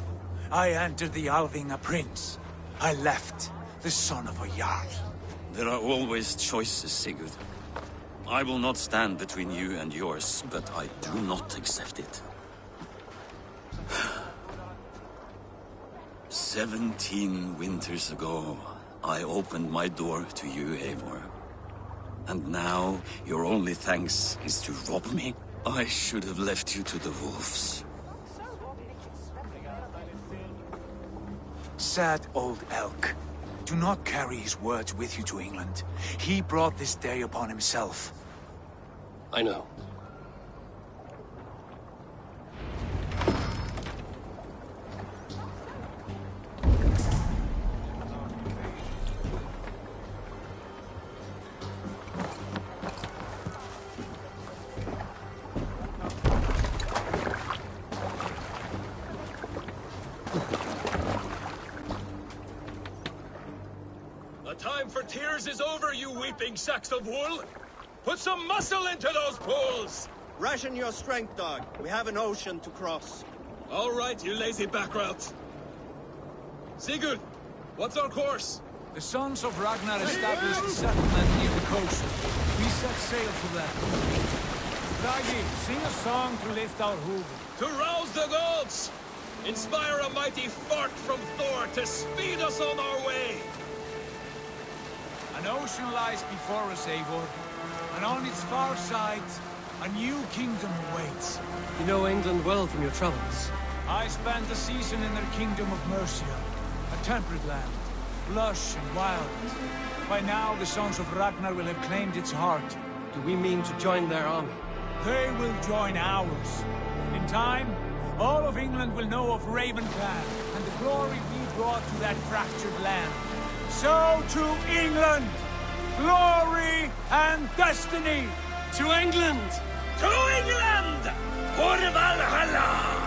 C: I entered the Alving a prince. I left the son of a Jarl.
F: There are always choices, Sigurd. I will not stand between you and yours, but I do not accept it. 17 winters ago, I opened my door to you, Eivor. And now, your only thanks is to rob me? I should have left you to the wolves.
C: Sad old elk. Do not carry his words with you to England. He brought this day upon himself.
A: I know.
P: Time for tears is over, you weeping sacks of wool! Put some muscle into those pools!
D: Ration your strength, dog. We have an ocean to cross.
P: All right, you lazy backrout. Sigurd, what's our course?
C: The sons of Ragnar established a settlement near the coast. We set sail for them. Bragi, sing a song to lift our hoof.
P: To rouse the gods! Inspire a mighty fart from Thor to speed us on our way!
C: An ocean lies before us, Eivor, and on its far side, a new kingdom awaits.
A: You know England well from your travels.
C: I spent a season in their kingdom of Mercia, a temperate land, lush and wild. By now, the sons of Ragnar will have claimed its heart.
A: Do we mean to join their army?
C: They will join ours. In time, all of England will know of Ravenclan and the glory we brought to that fractured land. So to England! Glory and destiny!
A: To England!
F: To England! For Valhalla!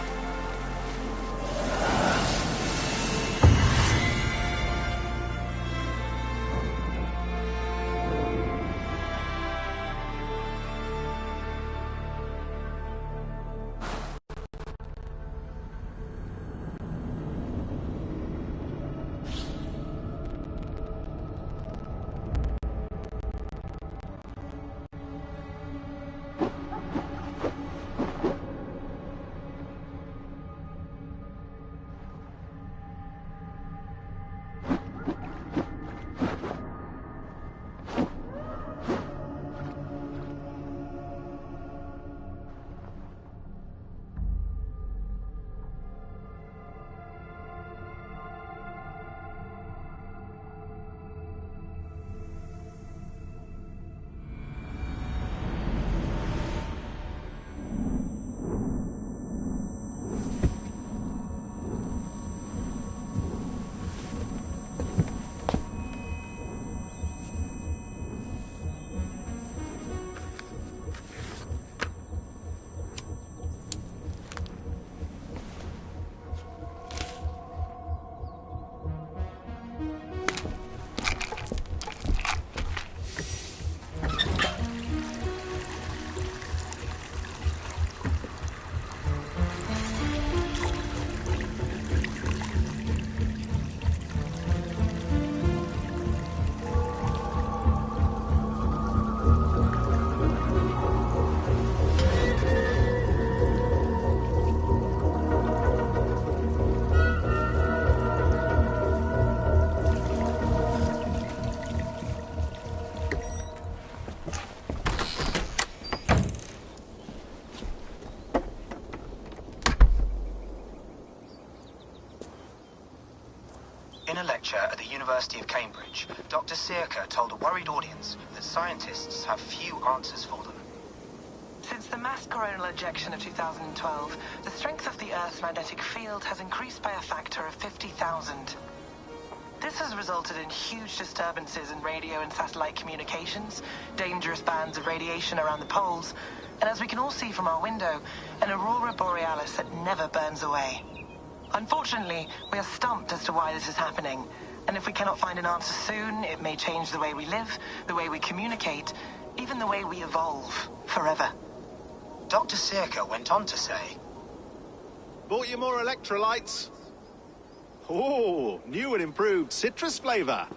B: a lecture at the University of Cambridge, Dr. Circa told a worried audience that scientists have few answers for them.
V: Since the mass coronal ejection of 2012, the strength of the Earth's magnetic field has increased by a factor of 50,000. This has resulted in huge disturbances in radio and satellite communications, dangerous bands of radiation around the poles, and as we can all see from our window, an aurora borealis that never burns away. Unfortunately, we are stumped as to why this is happening, and if we cannot find an answer soon, it may change the way we live, the way we communicate, even the way we evolve, forever.
B: Dr. Circa went on to say,
W: Bought you more electrolytes? Oh, new and improved citrus flavor.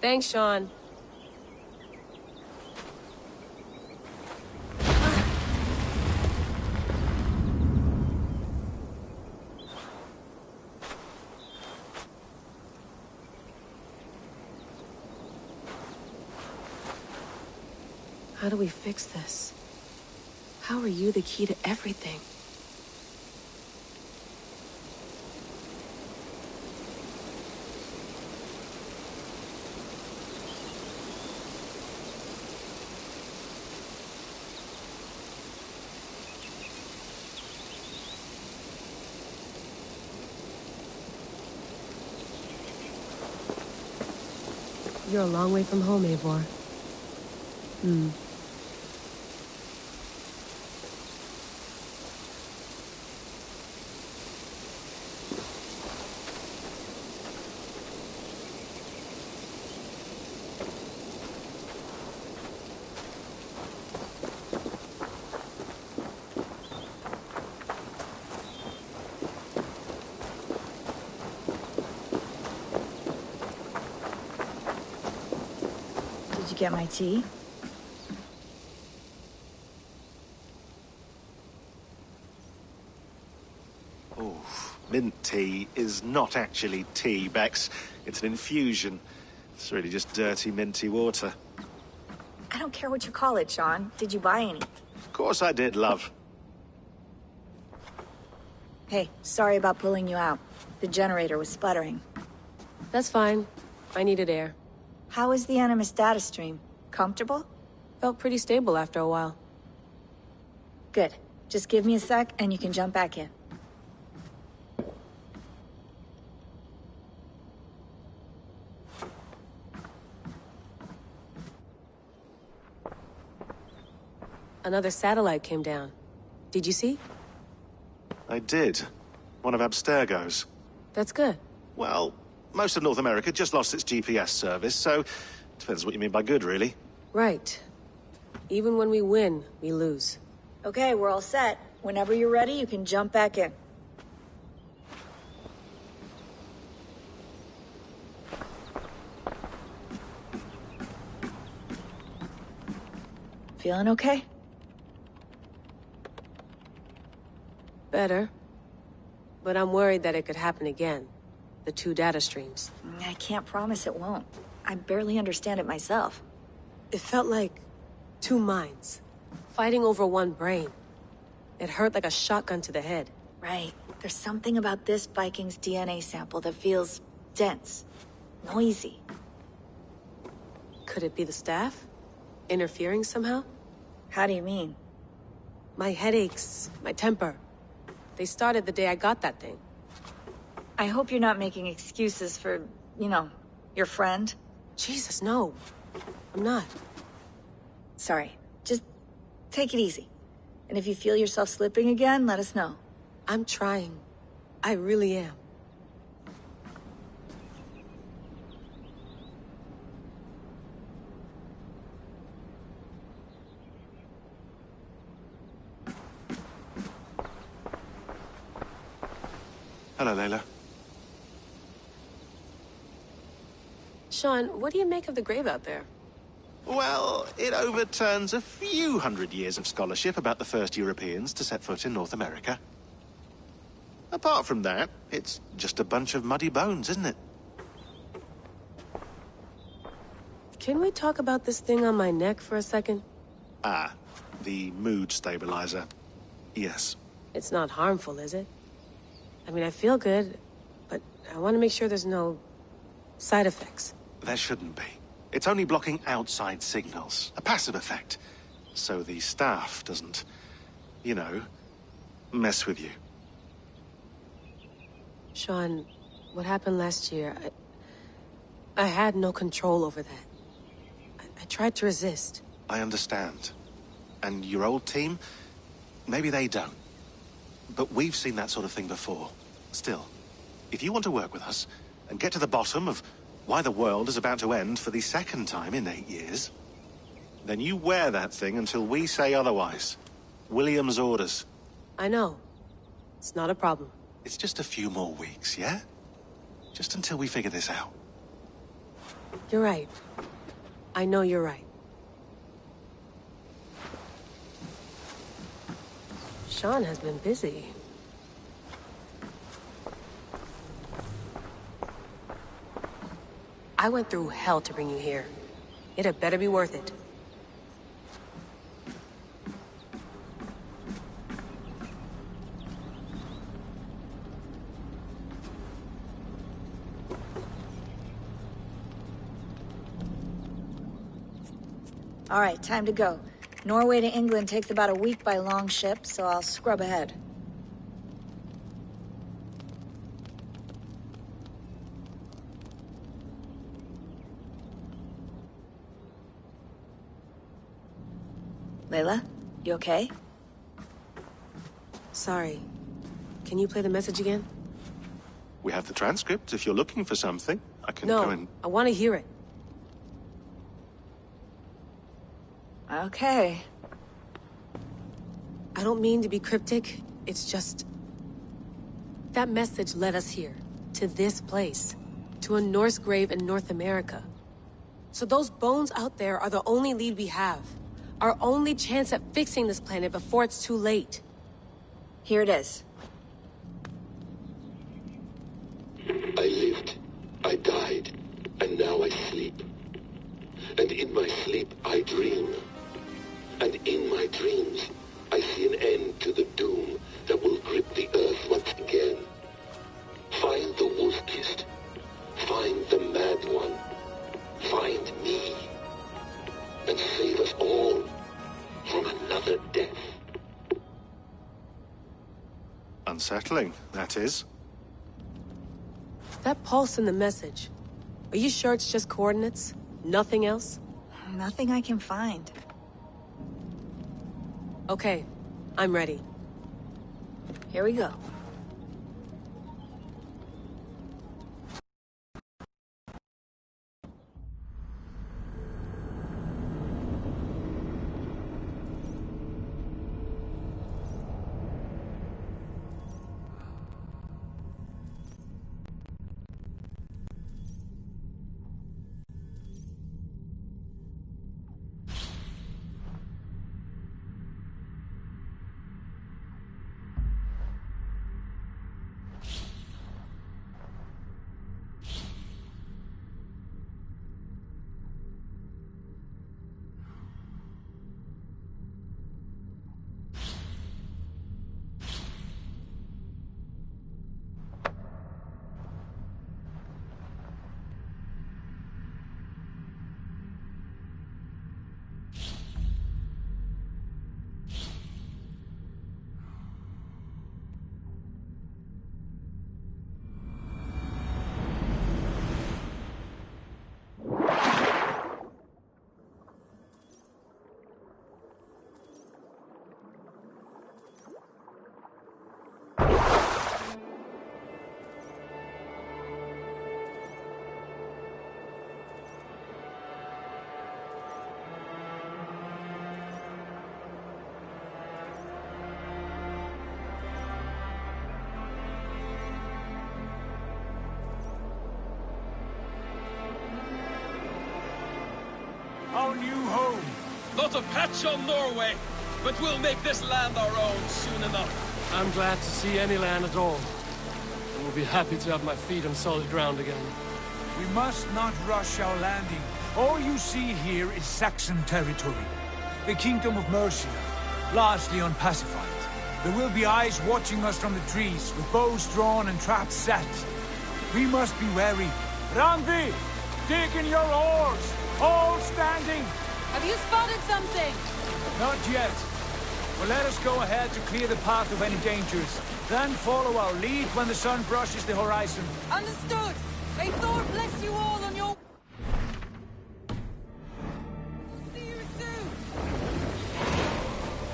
X: Thanks, Sean. How do we fix this? How are you the key to everything? You're a long way from home, Eivor.
Y: Did you get my tea?
W: Oh, mint tea is not actually tea, Bex. It's an infusion. It's really just dirty, minty water.
Y: I don't care what you call it, Sean. Did you buy any?
W: Of course I did, love.
Y: Hey, sorry about pulling you out. The generator was sputtering.
X: That's fine. I needed air.
Y: How is the Animus data stream? Comfortable?
X: Felt pretty stable after a while.
Y: Good. Just give me a sec and you can jump back in.
X: Another satellite came down. Did you see?
W: I did. One of Abstergo's.
X: That's good.
W: Well, most of North America just lost its GPS service, so depends what you mean by good, really.
X: Right. Even when we win, we lose.
Y: Okay, we're all set. Whenever you're ready, you can jump back in. Feeling okay?
X: Better. But I'm worried that it could happen again. The two data streams.
Y: I can't promise it won't. I barely understand it myself.
X: It felt like two minds, fighting over one brain. It hurt like a shotgun to the head.
Y: Right. There's something about this Viking's DNA sample that feels dense, noisy.
X: Could it be the staff? Interfering somehow?
Y: How do you mean?
X: My headaches, my temper. They started the day I got that thing.
Y: I hope you're not making excuses for, you know, your friend.
X: Jesus, no. I'm not.
Y: Sorry. Just take it easy. And if you feel yourself slipping again, let us know.
X: I'm trying. I really am.
W: Hello, Layla.
X: Sean, what do you make of the grave out there?
W: Well, it overturns a few hundred years of scholarship about the first Europeans to set foot in North America. Apart from that, it's just a bunch of muddy bones, isn't it?
X: Can we talk about this thing on my neck for a second?
W: Ah, the mood stabilizer. Yes.
X: It's not harmful, is it? I mean, I feel good, but I want to make sure there's no Side effects?
W: There shouldn't be. It's only blocking outside signals. A passive effect. So the staff doesn't, you know, mess with you.
X: Sean, what happened last year, I had no control over that. I tried to resist.
W: I understand. And your old team? Maybe they don't. But we've seen that sort of thing before. Still, if you want to work with us, and get to the bottom of why the world is about to end for the second time in 8 years, then you wear that thing until we say otherwise. William's orders.
X: I know. It's not a problem.
W: It's just a few more weeks, yeah? Just until we figure this out.
X: You're right. I know you're right. Sean has been busy. I went through hell to bring you here. It had better be worth it.
Y: All right, time to go. Norway to England takes about a week by long ship, so I'll scrub ahead. Layla, you okay?
X: Sorry. Can you play the message again?
W: We have the transcript. If you're looking for something, I can
X: No,
W: go and...
X: I want to hear it.
Y: Okay.
X: I don't mean to be cryptic. It's just... that message led us here. To this place. To a Norse grave in North America. So those bones out there are the only lead we have. Our only chance at fixing this planet before it's too late.
Y: Here it is.
E: I lived, I died, and now I sleep. And in my sleep I dream. And in my dreams, I see an end to the doom that will grip the earth once again. Find the wolf-kissed. Find the mad one. Find me. And save us all from another death.
W: Unsettling, that is.
X: That pulse in the message. Are you sure it's just coordinates? Nothing else?
Y: Nothing I can find.
X: Okay, I'm ready.
Y: Here we go.
C: Our new home.
P: Not a patch on Norway, but we'll make this land our own soon enough.
A: I'm glad to see any land at all. I will be happy to have my feet on solid ground again.
C: We must not rush our landing. All you see here is Saxon territory. The Kingdom of Mercia, largely unpacified. There will be eyes watching us from the trees, with bows drawn and traps set. We must be wary, Randvi, dig in your oars! All standing!
L: Have you spotted something?
C: Not yet. But let us go ahead to clear the path of any dangers. Then follow our lead when the sun brushes the horizon.
L: Understood! May Thor bless you all on your... See you soon!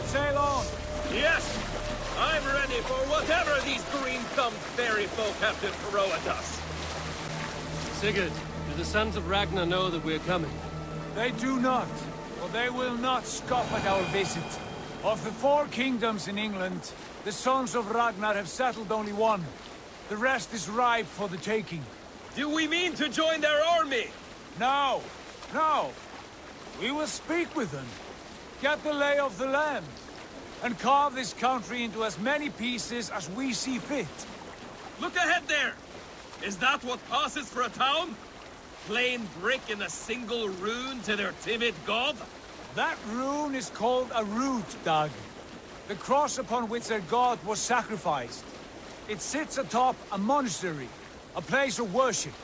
C: Sail on!
G: Yes! I'm ready for whatever these green-thumbed fairy folk have to throw at us.
A: Sigurd, do the sons of Ragnar know that we're coming?
C: They do not, but they will not scoff at our visit. Of the 4 kingdoms in England, the sons of Ragnar have settled only one. The rest is ripe for the taking.
G: Do we mean to join their army?
C: No, no. We will speak with them, get the lay of the land, and carve this country into as many pieces as we see fit.
G: Look ahead there! Is that what passes for a town? Plain brick in a single rune to their timid god?
C: That rune is called a root, Dag. The cross upon which their god was sacrificed. It sits atop a monastery, a place of worship.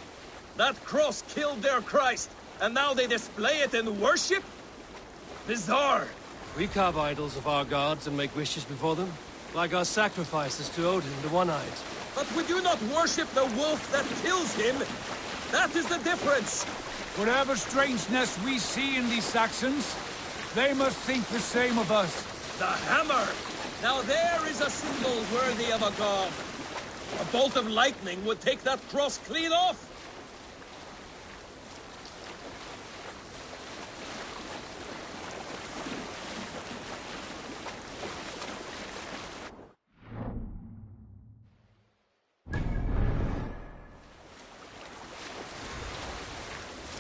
G: That cross killed their Christ, and now they display it in worship? Bizarre.
A: We carve idols of our gods and make wishes before them, like our sacrifices to Odin, the One-Eyed.
G: But we do not worship the wolf that kills him. That is the difference.
C: Whatever strangeness we see in these Saxons, they must think the same of us.
G: The hammer! Now there is a symbol worthy of a god. A bolt of lightning would take that cross clean off.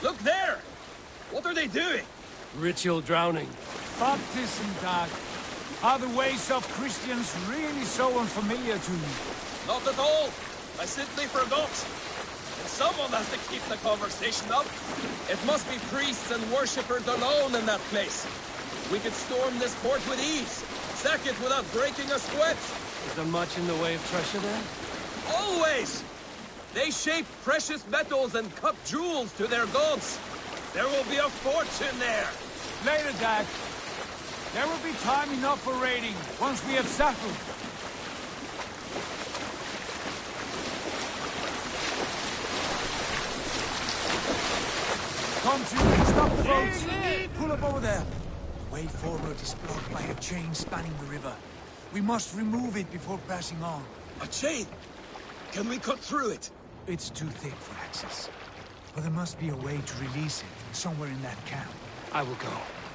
G: Look there! What are they doing?
A: Ritual drowning.
C: Baptism, Dag. Are the ways of Christians really so unfamiliar to you?
G: Not at all. I simply forgot. And someone has to keep the conversation up. It must be priests and worshippers alone in that place. We could storm this fort with ease. Sack it without breaking a sweat.
A: Is there much in the way of treasure there?
G: Always! They shape precious metals and cut jewels to their gods. There will be a fortune there.
C: Later, Dag. There will be time enough for raiding, once we have settled. Come to, stop the boats. Pull up over there. The way forward is blocked by a chain spanning the river. We must remove it before passing on.
G: A chain? Can we cut through it?
C: It's too thick for access. But there must be a way to release it, somewhere in that camp.
A: I will go.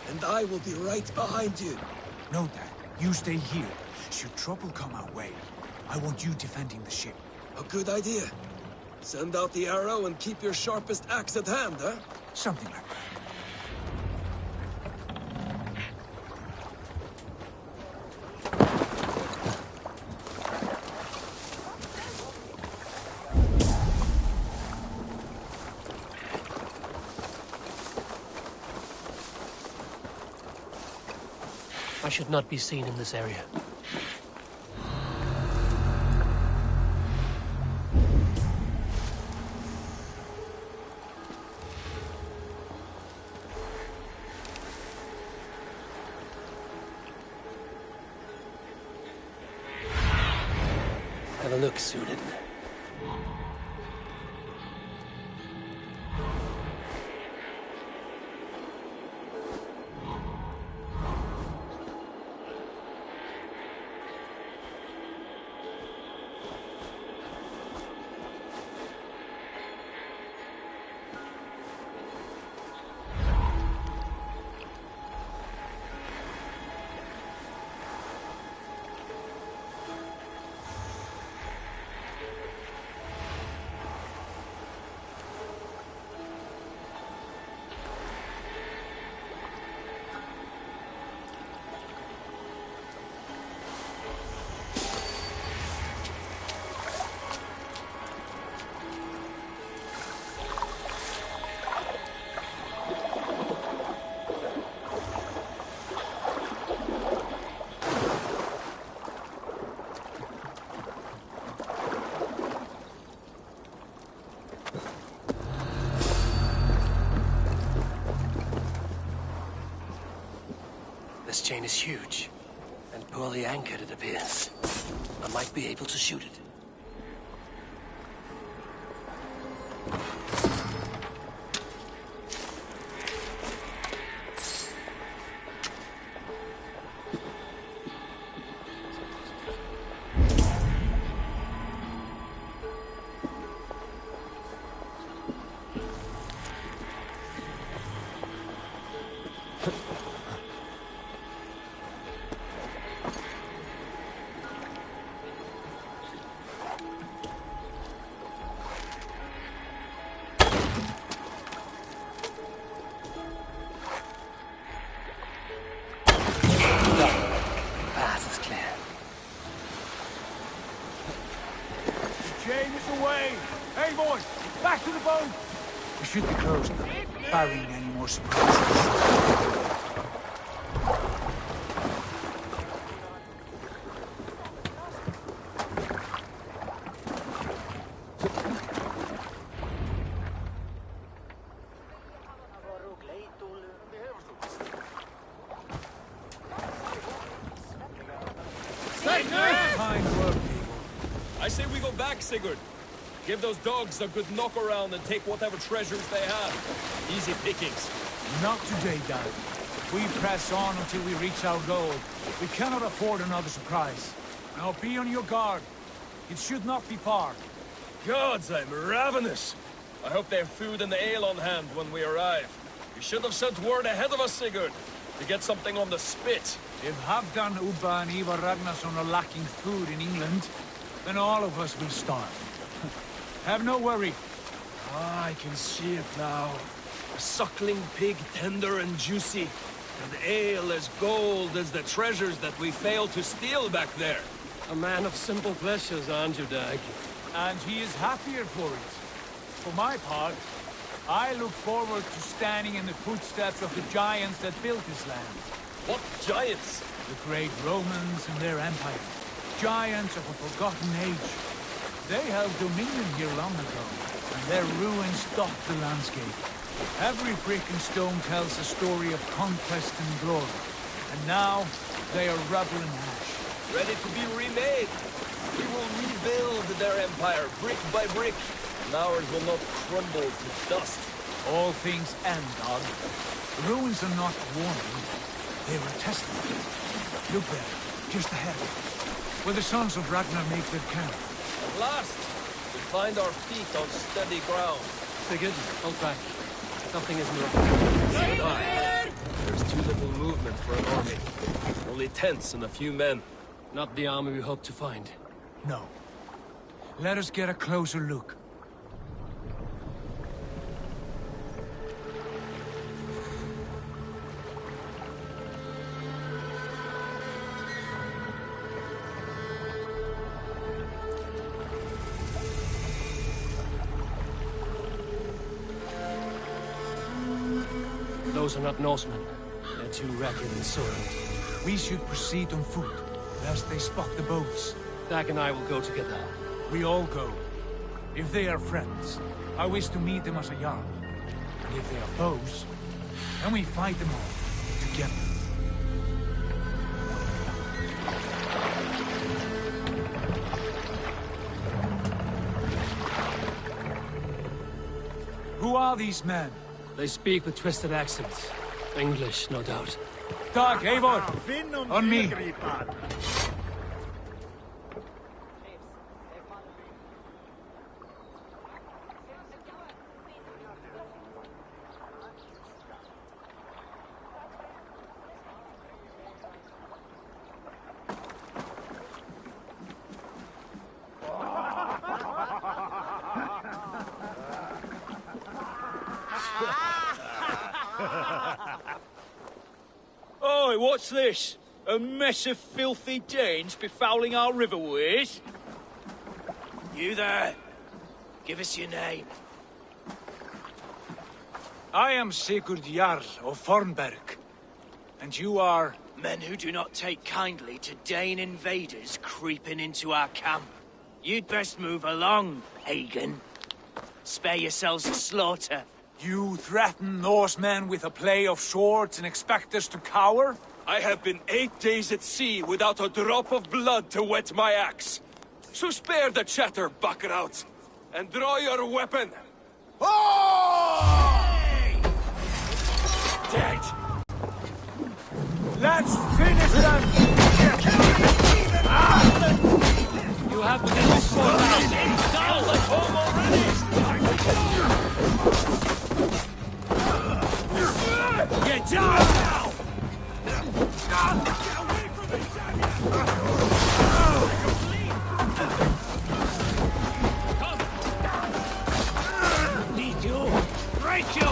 G: And I will be right behind you.
C: No, Dad. You stay here. Should trouble come our way, I want you defending the ship.
G: A good idea. Send out the arrow and keep your sharpest axe at hand, huh?
C: Something like that.
A: I should not be seen in this area. Have a look, Suited. is huge, and poorly anchored it appears. I might be able to shoot it.
C: Should be closed now, barring any more surprises.
G: Fine work, people. I say we go back, Sigurd. Give those dogs a good knock around and take whatever treasures they have. Easy pickings.
C: Not today, Dad. We press on until we reach our goal. We cannot afford another surprise. Now be on your guard. It should not be far.
G: Gods, I'm ravenous. I hope they have food and ale on hand when we arrive. You should have sent word ahead of us, Sigurd, to get something on the spit.
C: If Halfdan, Ubba and Ivar Ragnarsson are lacking food in England, then all of us will starve. Have no worry.
G: Ah, I can see it now. A suckling pig, tender and juicy. And ale as gold as the treasures that we failed to steal back there.
A: A man of simple pleasures, aren't you, Dag?
C: And he is happier for it. For my part, I look forward to standing in the footsteps of the giants that built this land.
G: What giants?
C: The great Romans and their empire. Giants of a forgotten age. They held dominion here long ago, and their ruins dot the landscape. Every brick and stone tells a story of conquest and glory. And now, they are rubble and ash.
G: Ready to be remade. We will rebuild their empire, brick by brick, and ours will not crumble to dust.
C: All things end, Dog. The ruins are not warning. They are a testament. Look there, just ahead, where the sons of Ragnar make their camp.
G: At last, we find our feet on steady ground.
A: Sigurd, hold back. Nothing is moving.
G: So and I. There's too little movement for an army. Only tents and a few men.
A: Not the army we hope to find.
C: No. Let us get a closer look.
A: Those are not Norsemen. They're too ragged and soiled.
C: We should proceed on foot, lest they spot the boats.
A: Dag and I will go together.
C: We all go. If they are friends, I wish to meet them as a Jarl. And if they are foes, then we fight them all, together. Who are these men?
A: They speak with twisted accents. English, no doubt.
C: Dag, Eivor! On me!
H: Oi, what's this? A mess of filthy Danes befouling our riverways?
I: You there. Give us your name.
C: I am Sigurd Jarl of Fornberg. And you are?
I: Men who do not take kindly to Dane invaders creeping into our camp. You'd best move along, Hagen. Spare yourselves a slaughter.
C: You threaten Norsemen with a play of swords and expect us to cower?
G: I have been 8 days at sea without a drop of blood to wet my axe. So spare the chatter, buckrouts, and draw your weapon.
C: Oh!
G: Dead.
C: Let's finish them!
A: You have to get this one down.
G: Down like home already!
C: Get down now!
A: Need you. Break you.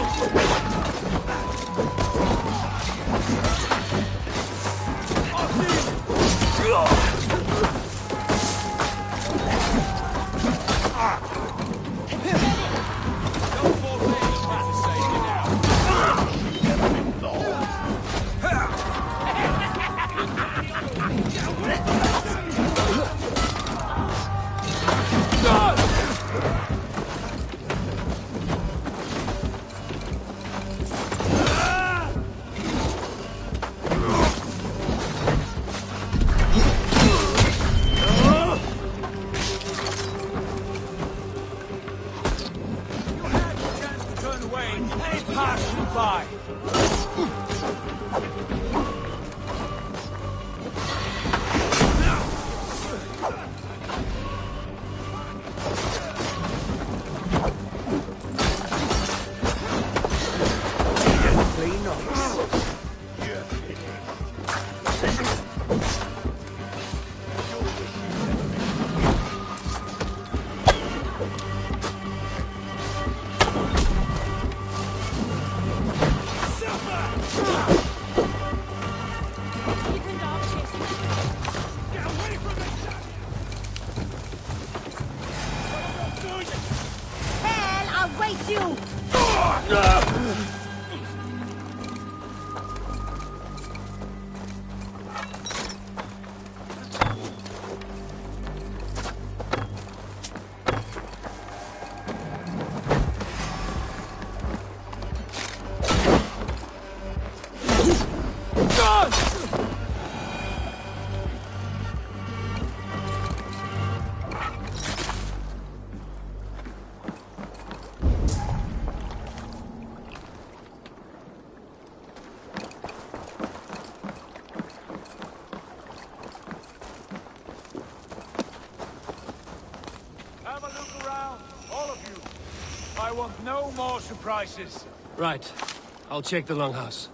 C: I want no more surprises.
A: Right. I'll check the longhouse.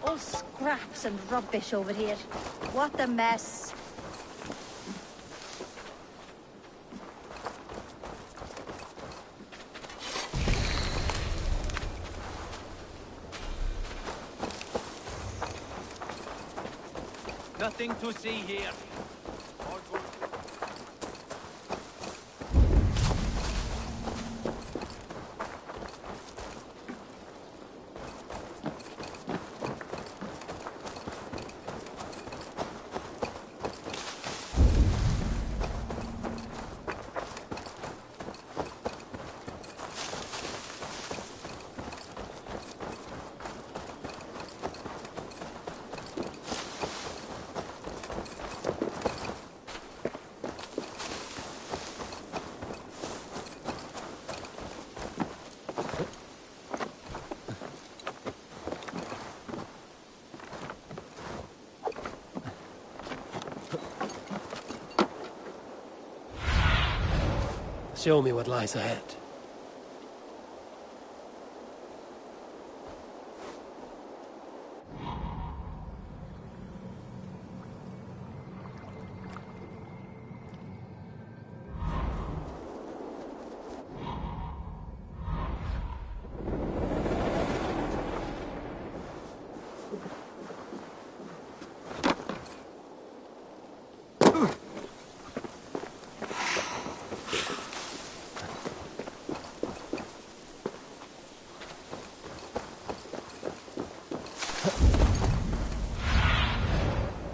J: All scraps and rubbish over here. What a mess.
H: Nothing to see here.
A: Show me what lies ahead.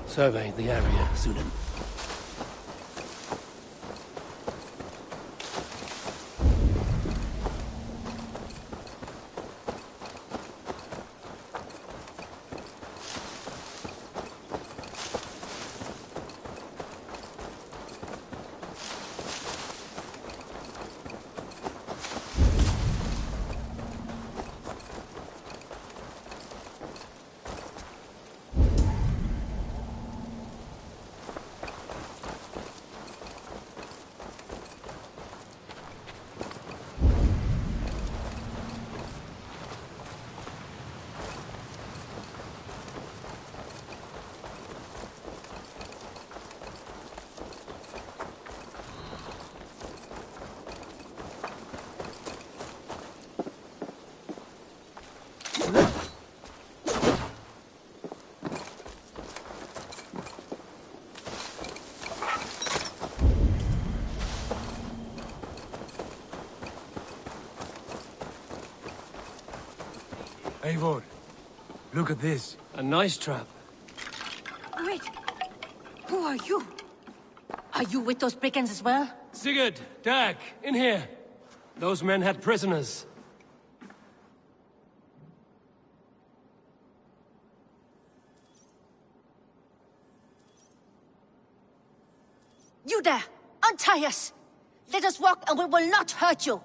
A: Survey the area, Sunan.
C: Eivor, look at this.
A: A nice trap.
J: Wait. Who are you? Are you with those brigands as well?
A: Sigurd, Dag, in here. Those men had prisoners.
J: You there! Untie us! Let us walk and we will not hurt you!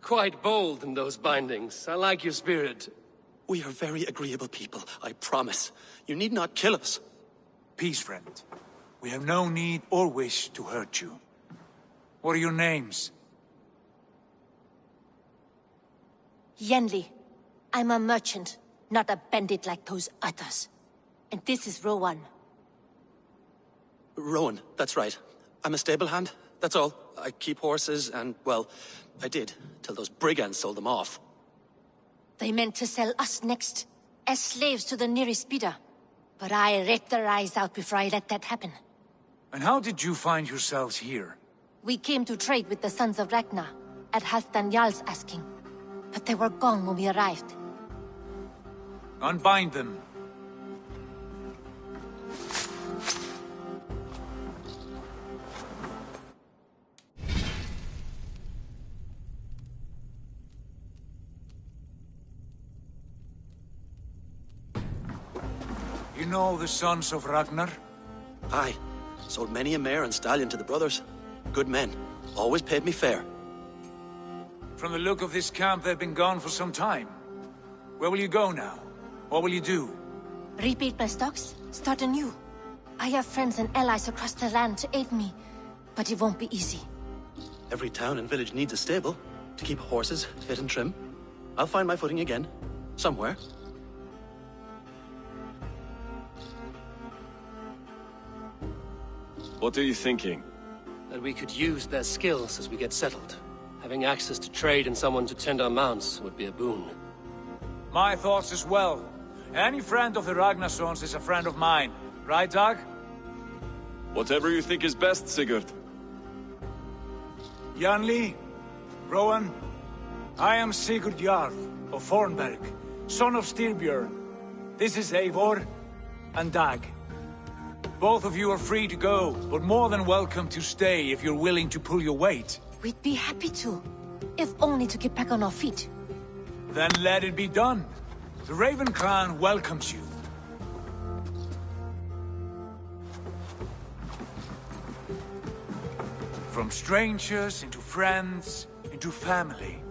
A: Quite bold in those bindings. I like your spirit.
K: We are very agreeable people, I promise. You need not kill us.
C: Peace, friend. We have no need or wish to hurt you. What are your names?
J: Yenli. I'm a merchant, not a bandit like those others. And this is Rowan.
K: Rowan, that's right. I'm a stable hand, that's all. I keep horses and, well, I did, till those brigands sold them off.
J: They meant to sell us next, as slaves to the nearest bidder. But I ripped their eyes out before I let that happen.
C: And how did you find yourselves here?
J: We came to trade with the Sons of Ragnar, at Halfdan Jarl's asking. But they were gone when we arrived.
C: Unbind them. You know the Sons of Ragnar?
K: Aye. Sold many a mare and stallion to the brothers. Good men. Always paid me fair.
C: From the look of this camp, they've been gone for some time. Where will you go now? What will you do?
J: Rebuild my stocks? Start anew. I have friends and allies across the land to aid me, but it won't be easy.
K: Every town and village needs a stable to keep horses fit and trim. I'll find my footing again. Somewhere.
P: What are you thinking?
A: That we could use their skills as we get settled. Having access to trade and someone to tend our mounts would be a boon.
C: My thoughts as well. Any friend of the Ragnarsons is a friend of mine. Right, Dag?
P: Whatever you think is best, Sigurd.
C: Janli, Rowan, I am Sigurd Jarl of Fornberg, son of Styrbjörn. This is Eivor and Dag. Both of you are free to go, but more than welcome to stay if you're willing to pull your weight.
J: We'd be happy to, if only to get back on our feet.
C: Then let it be done. The Raven Clan welcomes you. From strangers into friends, into family.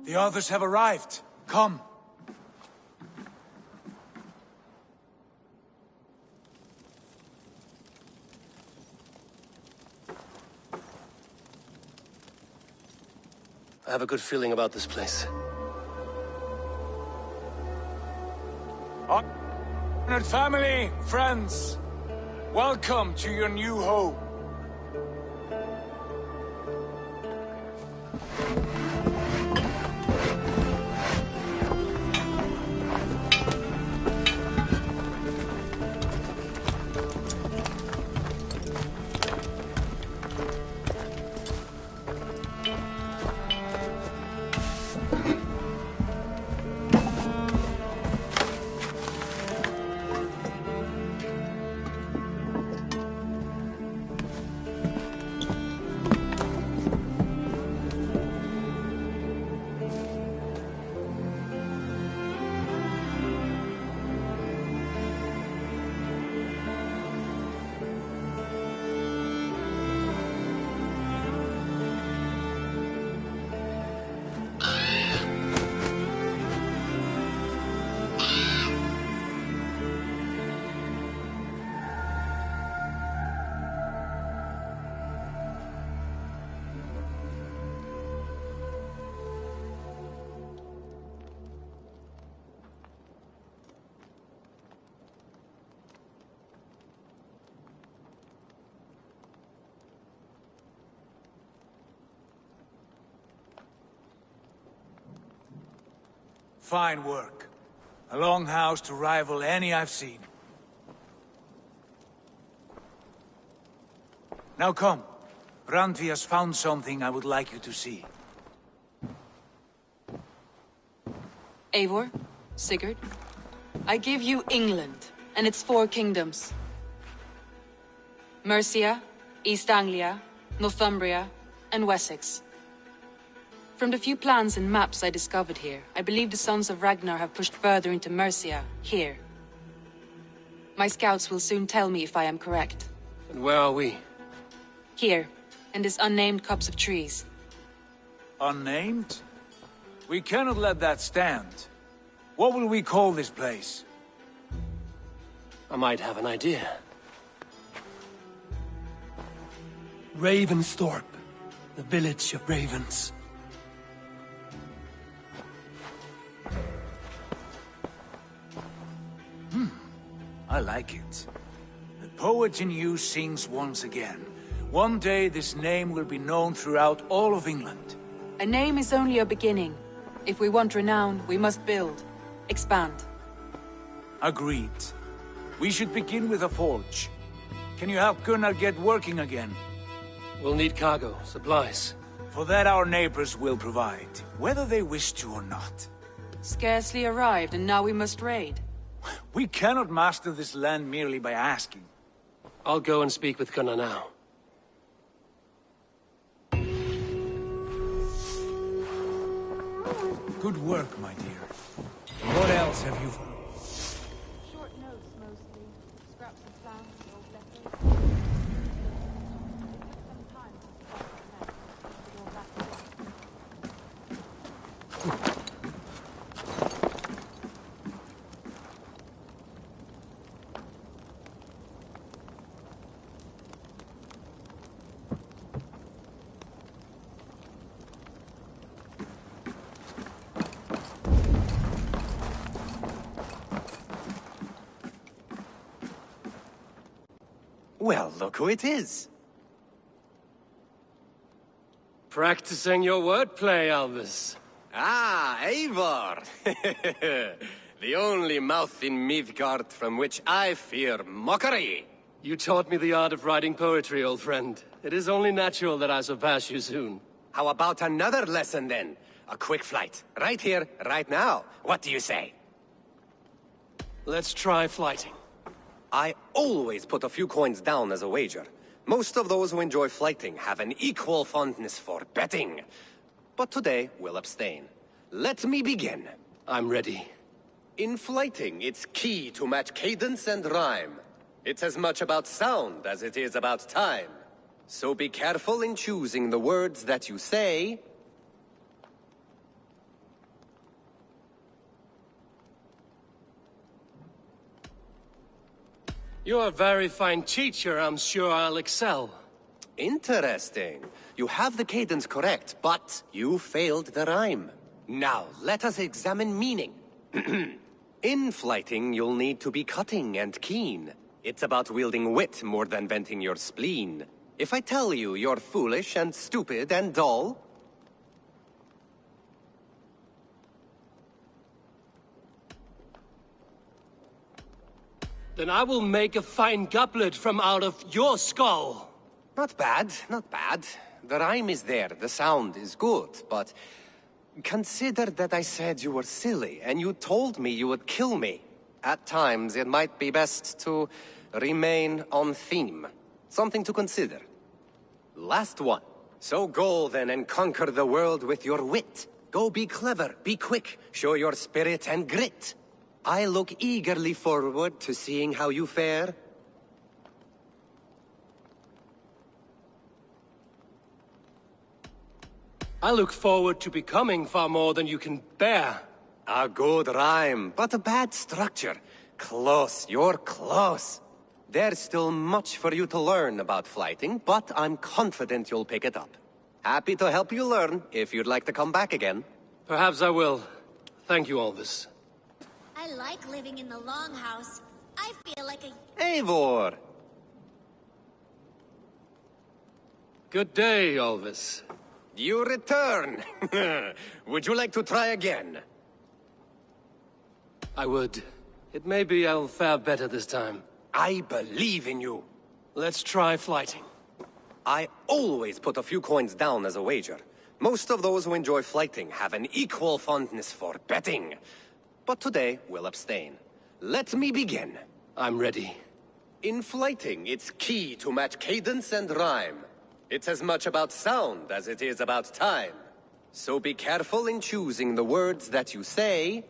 C: The others have arrived. Come.
A: I have a good feeling about this place.
C: Honored family, friends, welcome to your new home. Fine work. A longhouse to rival any I've seen. Now come. Randvi has found something I would like you to see.
L: Eivor, Sigurd, I give you England and its 4 kingdoms. Mercia, East Anglia, Northumbria, and Wessex. From the few plans and maps I discovered here, I believe the Sons of Ragnar have pushed further into Mercia, here. My scouts will soon tell me if I am correct.
A: And where are we?
L: Here, in this unnamed copse of trees.
C: Unnamed? We cannot let that stand. What will we call this place?
A: I might have an idea. Ravensthorpe, the village of ravens.
C: I like it. The poet in you sings once again. One day this name will be known throughout all of England.
L: A name is only a beginning. If we want renown, we must build. Expand.
C: Agreed. We should begin with a forge. Can you help Gunnar get working again?
A: We'll need cargo, supplies.
C: For that our neighbors will provide, whether they wish to or not.
L: Scarcely arrived, and now we must raid.
C: We cannot master this land merely by asking.
A: I'll go and speak with Gunnar now.
C: Good work, my dear. What else have you...
L: Short notes, mostly. Scraps of plans, old letters.
M: Well, look who it is.
A: Practicing your wordplay, Alvis.
M: Ah, Eivor! The only mouth in Midgard from which I fear mockery.
A: You taught me the art of writing poetry, old friend. It is only natural that I surpass you soon.
M: How about another lesson, then? A quick flight. Right here, right now. What do you say?
A: Let's try flighting.
M: I always put a few coins down as a wager. Most of those who enjoy flighting have an equal fondness for betting. But today, we'll abstain. Let me begin.
A: I'm ready.
M: In flighting, it's key to match cadence and rhyme. It's as much about sound as it is about time. So be careful in choosing the words that you say.
A: You're a very fine teacher. I'm sure I'll excel.
M: Interesting. You have the cadence correct, but you failed the rhyme. Now, let us examine meaning. In flighting, you'll need to be cutting and keen. It's about wielding wit more than venting your spleen. If I tell you you're foolish and stupid and dull...
A: Then I will make a fine goblet from out of your skull.
M: Not bad, not bad. The rhyme is there, the sound is good, but... Consider that I said you were silly, and you told me you would kill me. At times, it might be best to remain on theme. Something to consider. Last one. So go then and conquer the world with your wit. Go be clever, be quick, show your spirit and grit. I look eagerly forward to seeing how you fare.
A: I look forward to becoming far more than you can bear.
M: A good rhyme, but a bad structure. Close, you're close. There's still much for you to learn about flighting, but I'm confident you'll pick it up. Happy to help you learn, if you'd like to come back again.
A: Perhaps I will. Thank you, Alvis.
N: I like living in the longhouse. I feel like a...
M: Eivor!
A: Good day, Alvis.
M: You return! Would you like to try again?
A: I would. It may be I'll fare better this time.
M: I believe in you.
A: Let's try flighting.
M: I always put a few coins down as a wager. Most of those who enjoy flighting have an equal fondness for betting. But today, we'll abstain. Let me begin.
A: I'm ready.
M: In flighting, it's key to match cadence and rhyme. It's as much about sound as it is about time. So be careful in choosing the words that you say.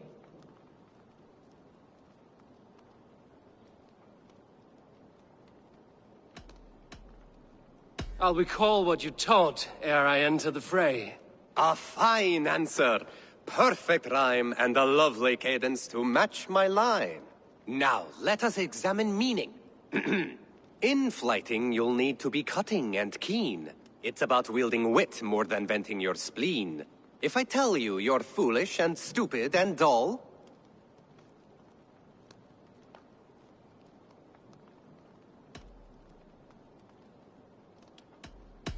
A: I'll recall what you taught ere I enter the fray.
M: A fine answer. Perfect rhyme and a lovely cadence to match my line. Now, let us examine meaning. In flighting, you'll need to be cutting and keen. It's about wielding wit more than venting your spleen. If I tell you you're foolish and stupid and dull,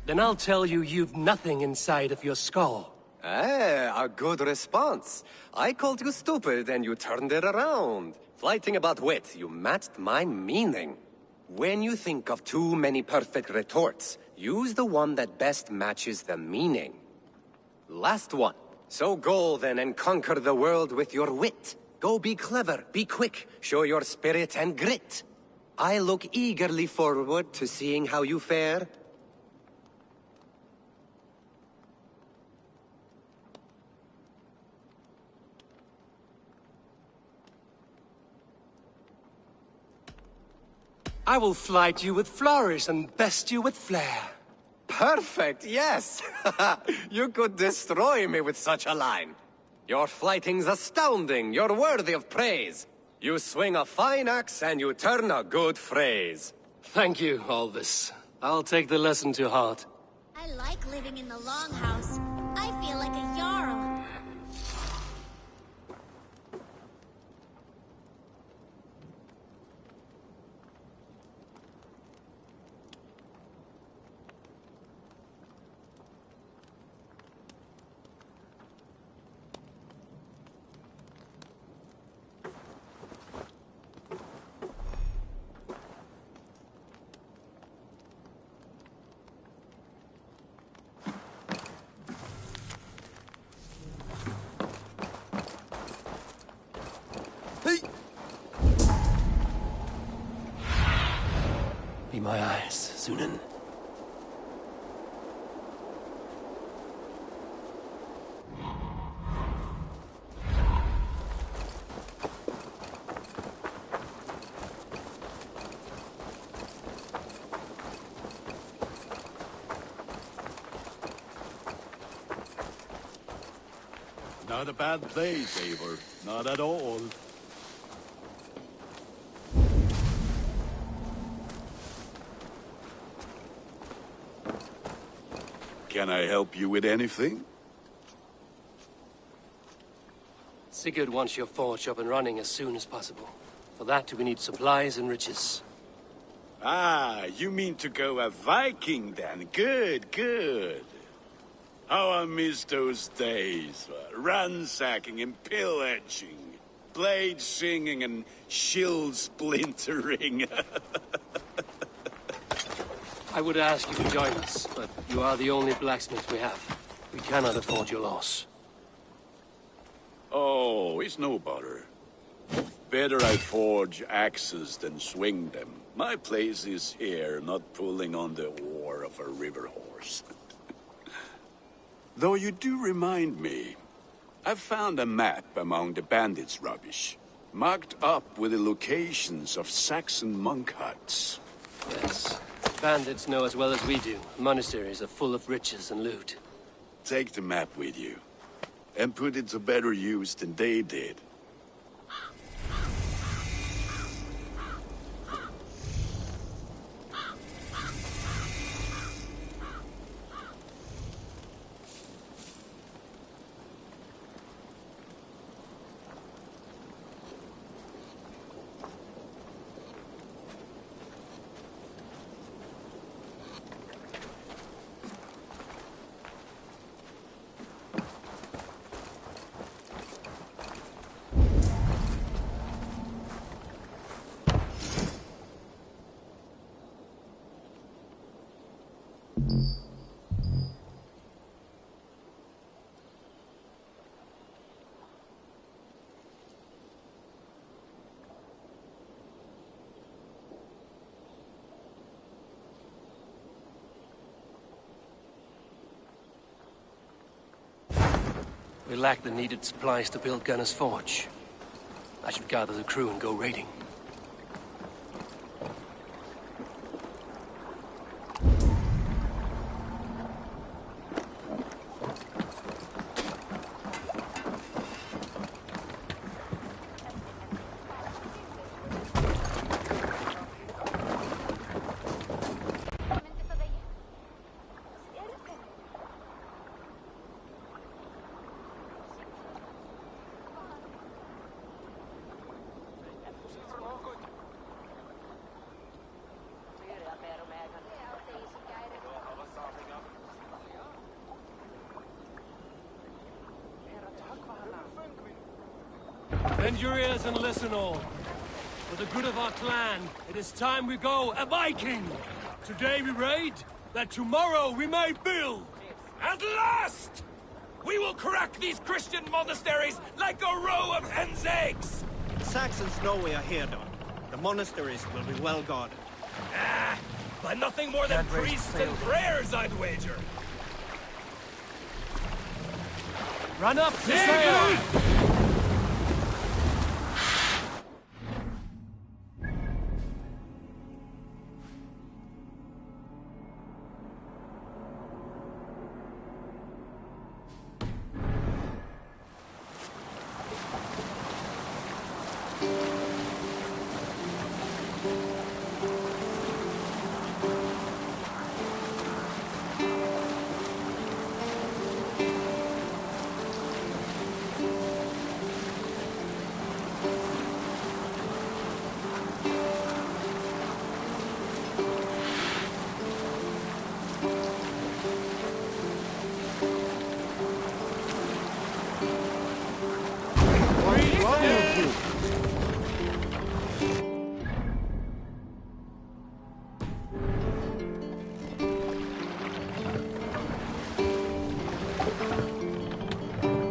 A: then I'll tell you you've nothing inside of your skull.
M: a good response. I called you stupid and you turned it around. Flighting about wit, you matched my meaning. When you think of too many perfect retorts, use the one that best matches the meaning. Last one. So go then and conquer the world with your wit. Go be clever, be quick, show your spirit and grit. I look eagerly forward to seeing how you fare.
A: I will flight you with flourish and best you with flair.
M: Perfect, yes! You could destroy me with such a line. Your flighting's astounding, you're worthy of praise. You swing a fine axe and you turn a good phrase.
A: Thank you, Alvis. I'll take the lesson to heart.
N: I like living in the longhouse. I feel like a Jarl.
A: Be my eyes, Sunan.
F: Not a bad place, Eivor. Not at all. Can I help you with anything?
A: Sigurd wants your forge up and running as soon as possible. For that, we need supplies and riches.
F: Ah, you mean to go a Viking then? Good, good. How I miss those days. Ransacking and pillaging. Blade singing and shield splintering.
A: I would ask you to join us, but you are the only blacksmith we have. We cannot afford your loss.
F: Oh, it's no bother. Better I forge axes than swing them. My place is here, not pulling on the oar of a river horse. Though you do remind me, I found a map among the bandits' rubbish, marked up with the locations of Saxon monk huts.
A: Yes. Bandits know as well as we do. Monasteries are full of riches and loot.
F: Take the map with you, and put it to better use than they did.
A: We lack the needed supplies to build Gunner's Forge. I should gather the crew and go raiding. Bend your ears and listen all. For the good of our clan, it is time we go a Viking! Today we raid, that tomorrow we may build!
G: At last! We will crack these Christian monasteries like a row of hen's eggs!
D: The Saxons know we are here, Don. The monasteries will be well guarded.
G: Ah, but nothing more than priests and prayers, I'd wager.
A: Run up to sail!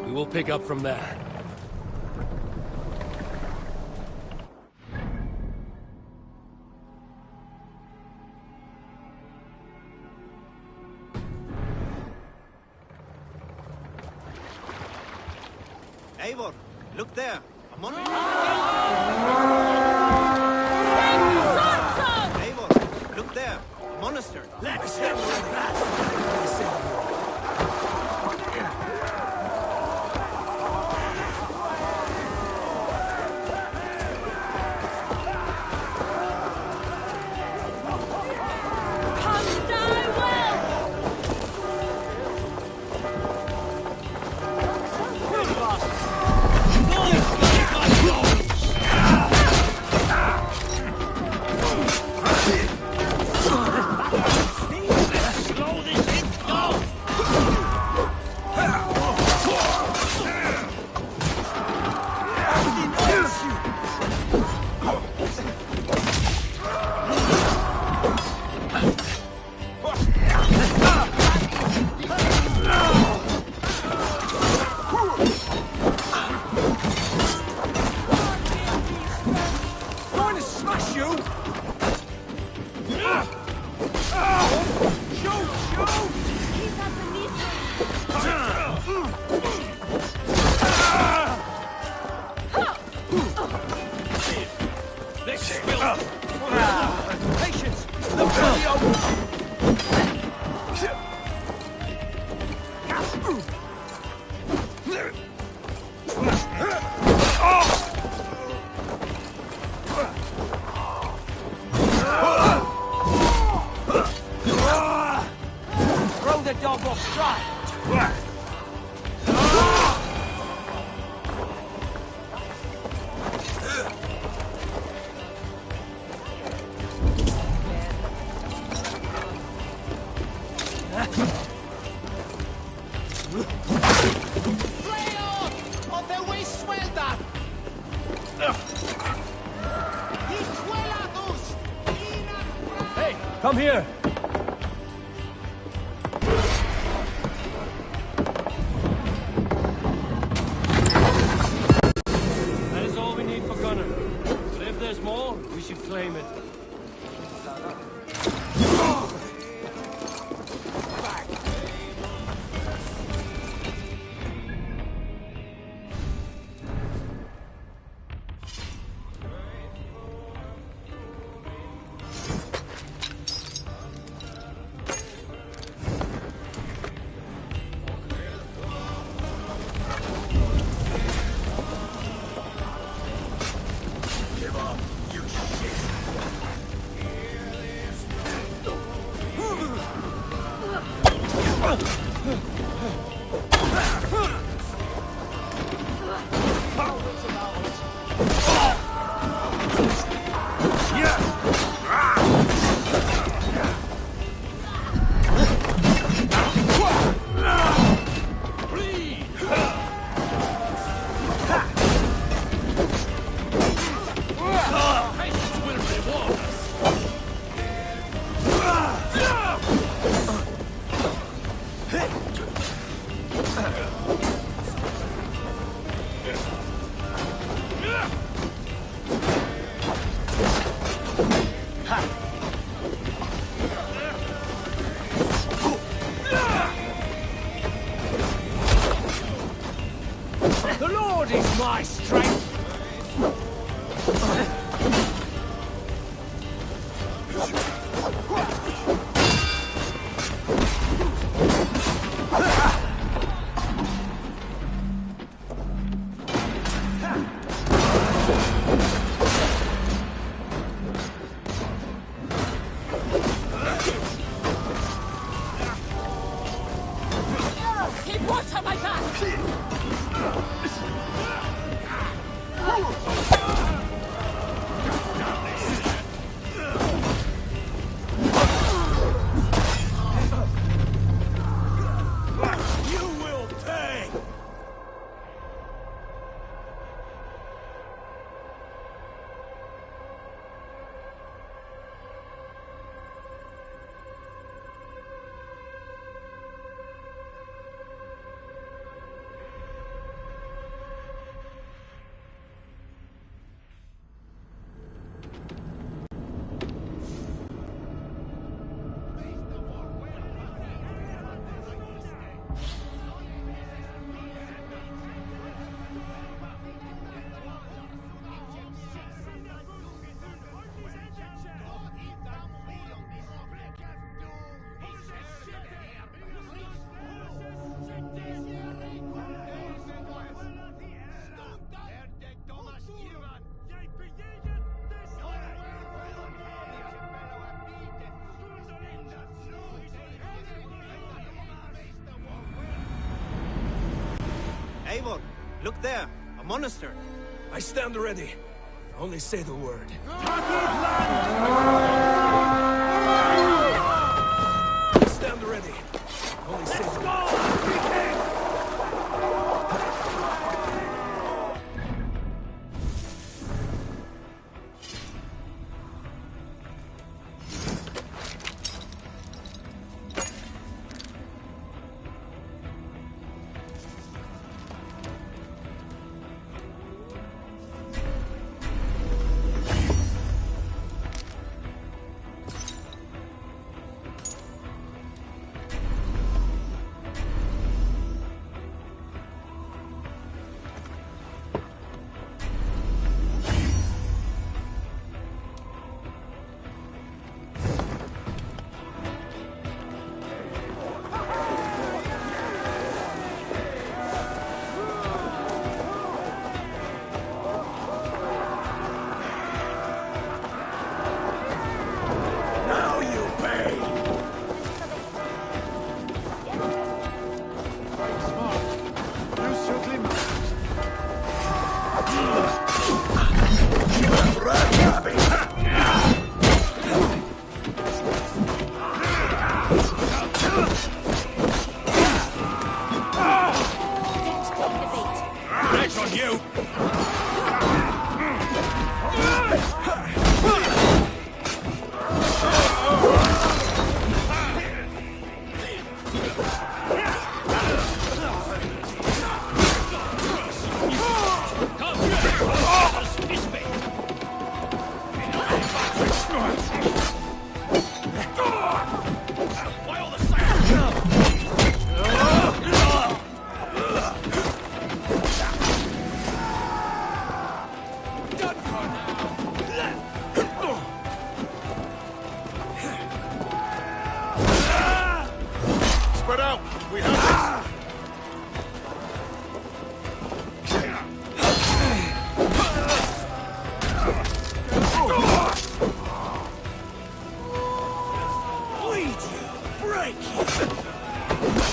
A: We will pick up from there.
D: Eivor, look there. A monastery. Eivor, look there. A monastery.
A: Let's him with that! Hey, come here! That is all we need for Gunner. But if there's more, we should claim it. The Lord is my strength!
U: Keep watch on my back!
A: You will pay!
O: Eivor, look there, a monastery.
G: I stand ready. Only say the word. I stand ready. Only say the word.
F: Spread out! We have this!
A: Bleed you! Break you!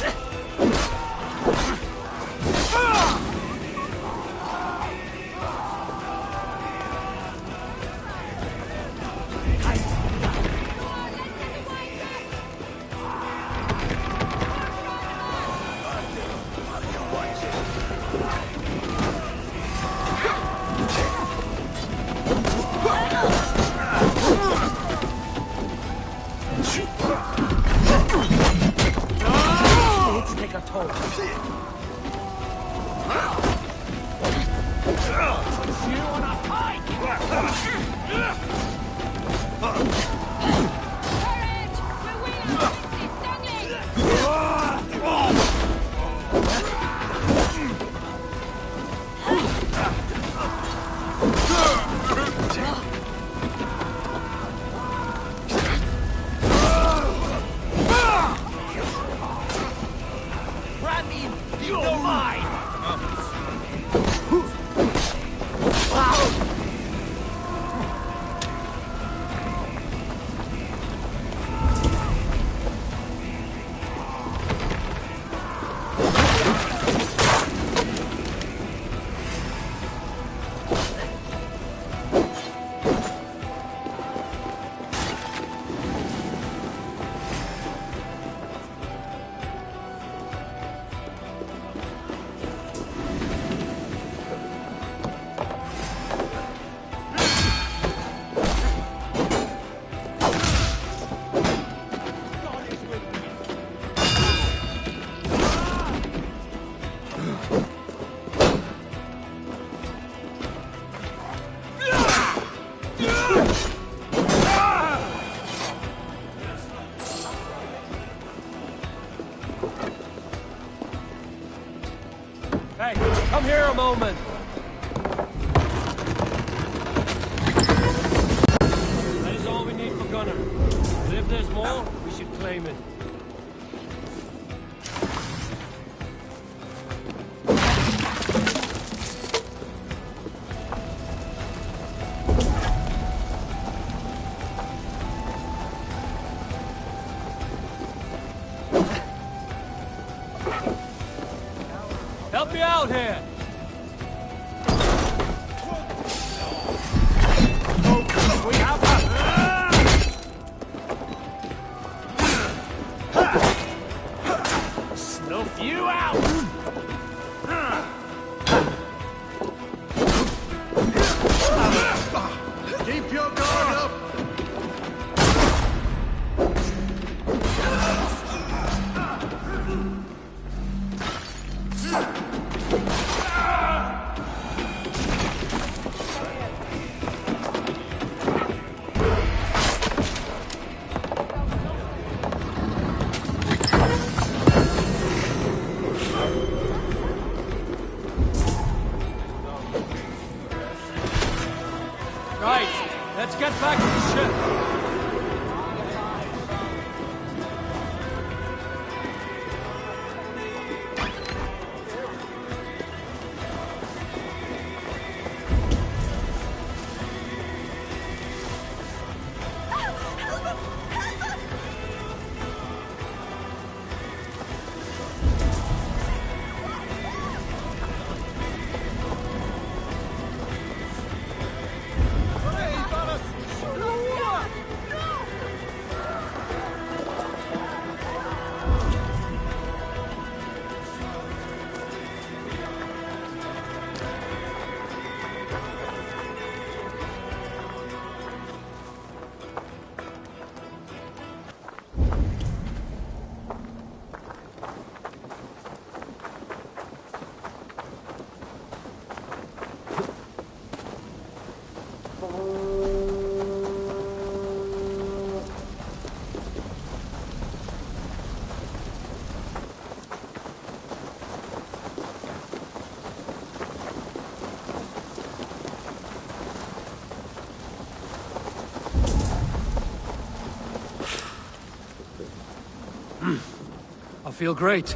A: Hey, come here a moment. That is all we need for Gunner. But if there's more, we should claim it. Help me out here! We have snuff you out!
F: Keep your guard up!
A: Right, let's get back to the ship. I feel great.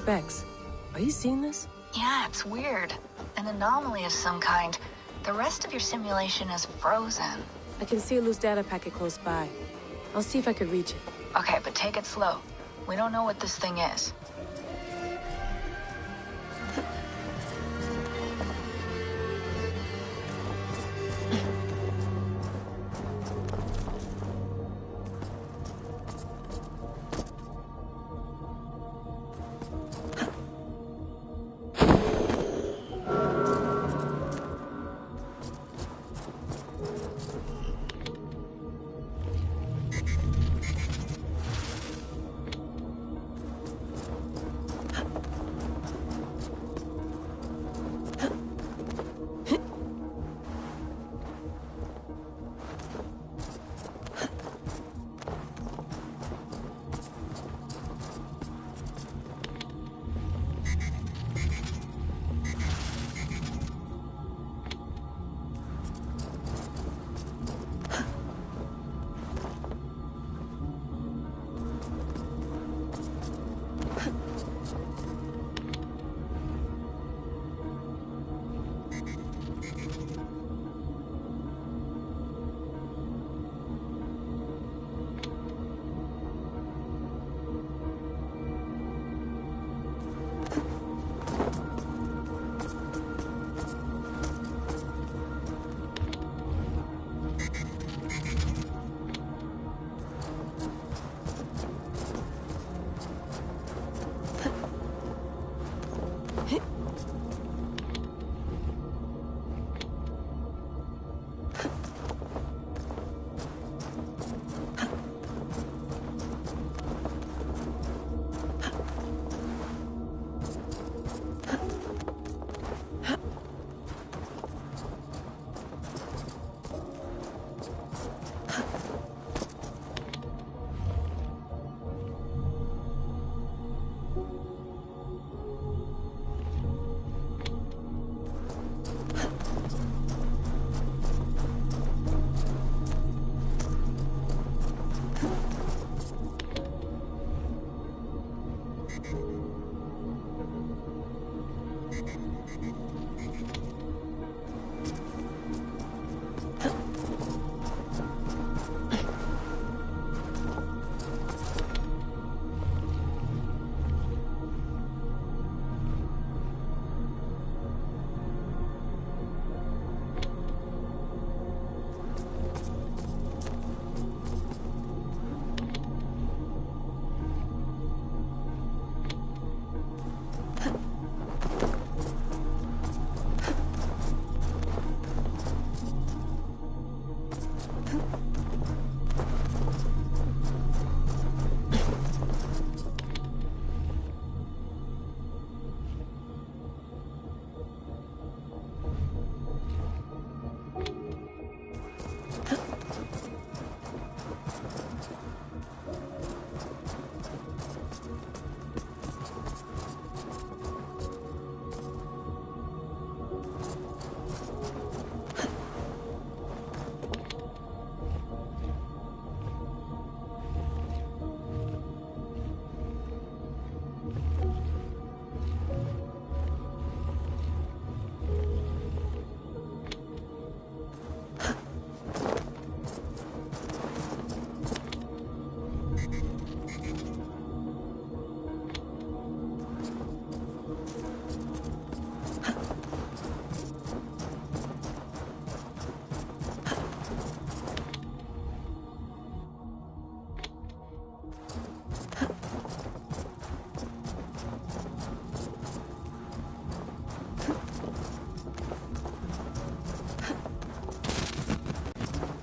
X: specks. Are you seeing this?
Y: Yeah, it's weird. An anomaly of some kind. The rest of your simulation is frozen.
X: I can see a loose data packet close by. I'll see if I could reach it.
Y: Okay, but take it slow. We don't know what this thing is.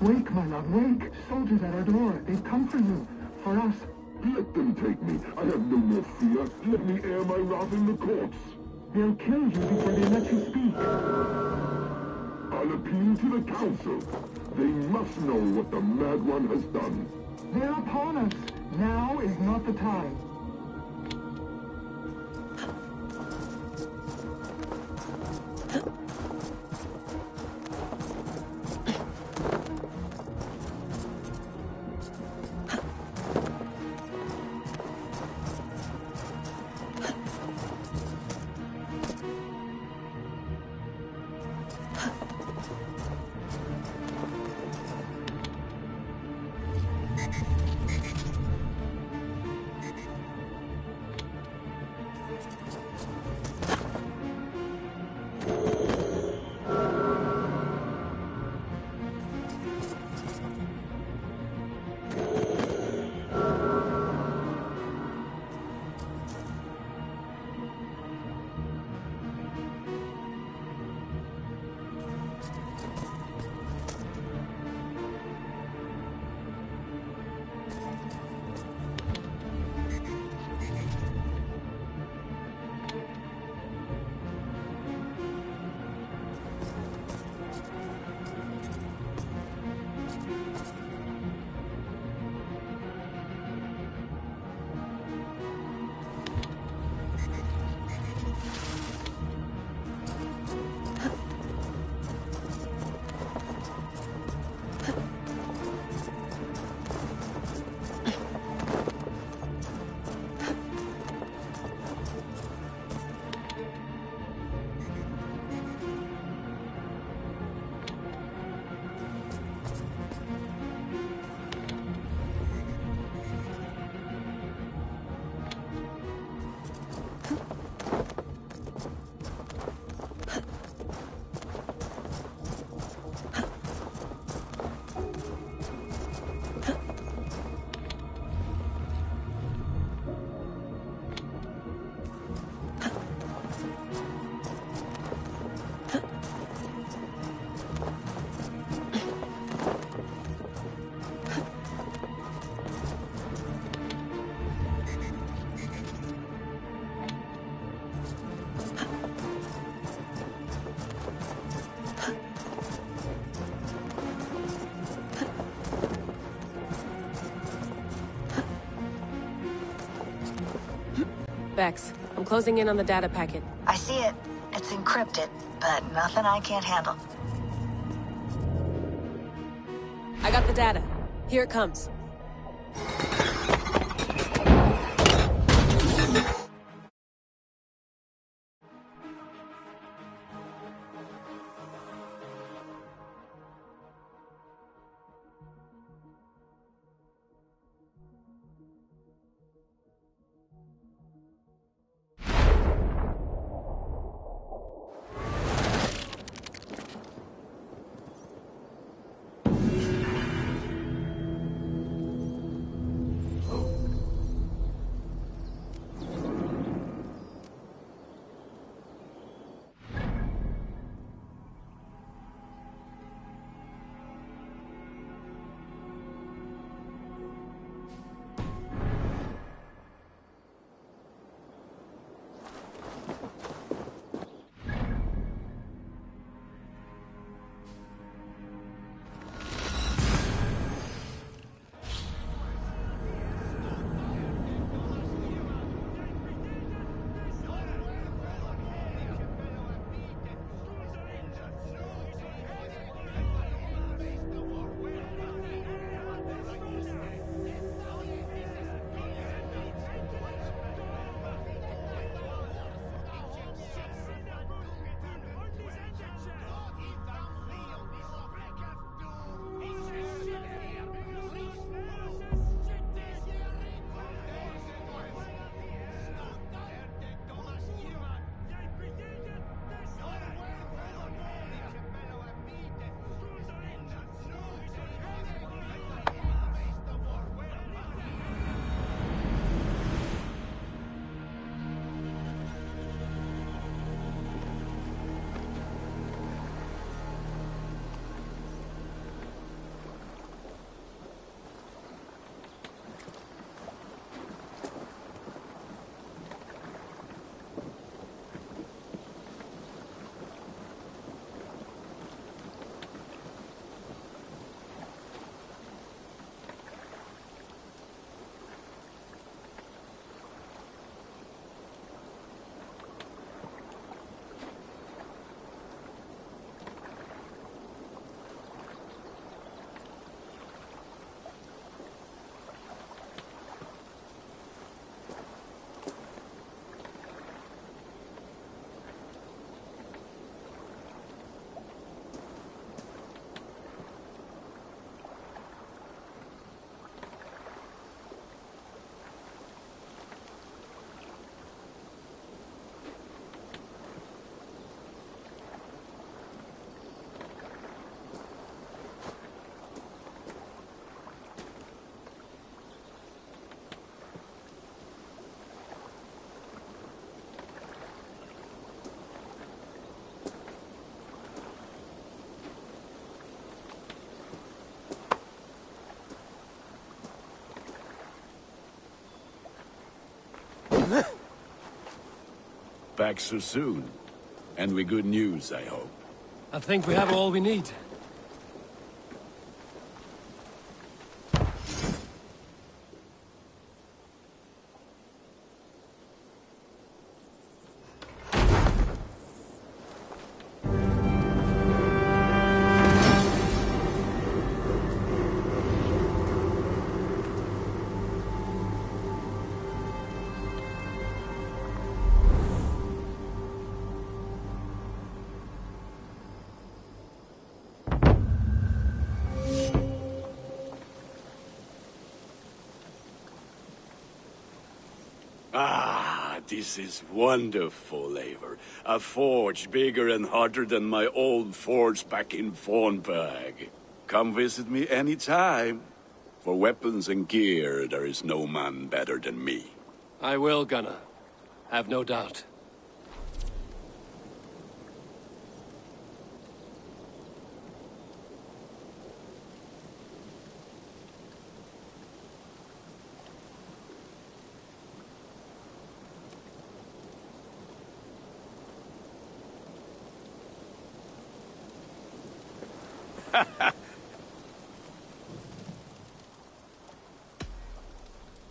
E: Wake, my love, wake! Soldiers at our door. They've come for you. For us. Let them take me. I have no more fear. Let me air my wrath in the courts. They'll kill you before they let you speak. I'll appeal to the council. They must know what the Mad One has done. They're upon us. Now is not the time.
X: Bex, I'm closing in on the data packet.
Y: I see it. It's encrypted, but nothing I can't handle.
X: I got the data. Here it comes.
Q: Back so soon. And with good news, I hope.
A: I think we have all we need.
Q: Ah, this is wonderful, Eivor. A forge bigger and hotter than my old forge back in Fornburg. Come visit me anytime. For weapons and gear, there is no man better than me.
A: I will, Gunnar. Have no doubt.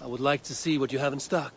A: I would like to see what you have in stock.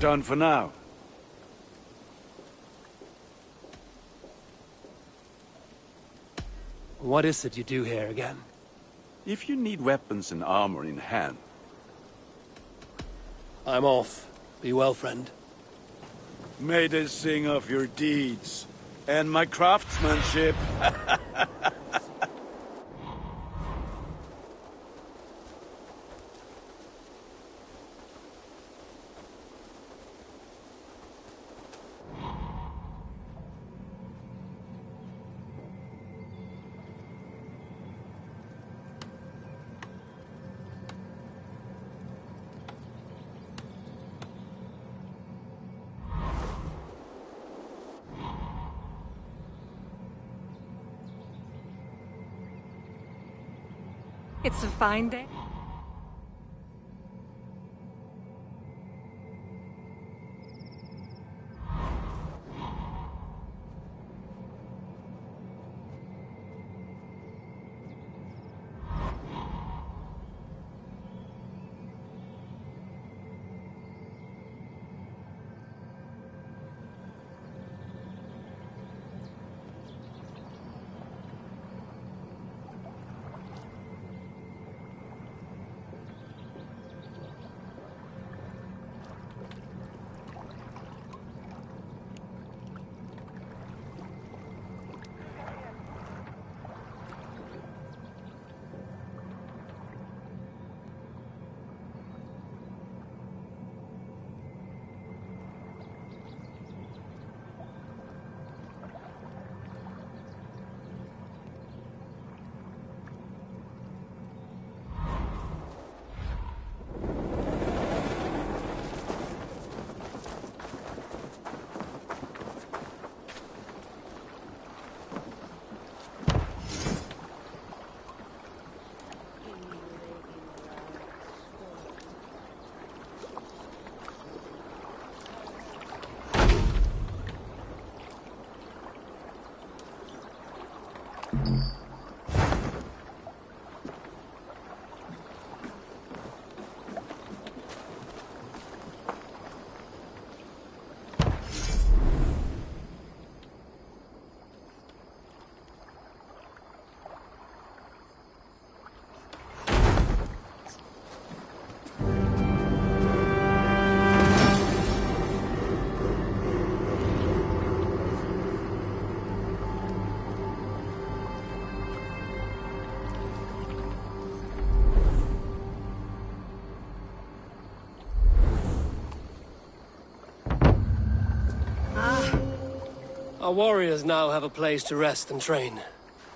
Q: done for now.
A: What is it you do here again?
Q: If you need weapons and armor in hand...
A: I'm off. Be well, friend.
Q: May they sing of your deeds, and my craftsmanship.
U: It's a fine day.
A: Our warriors now have a place to rest and train.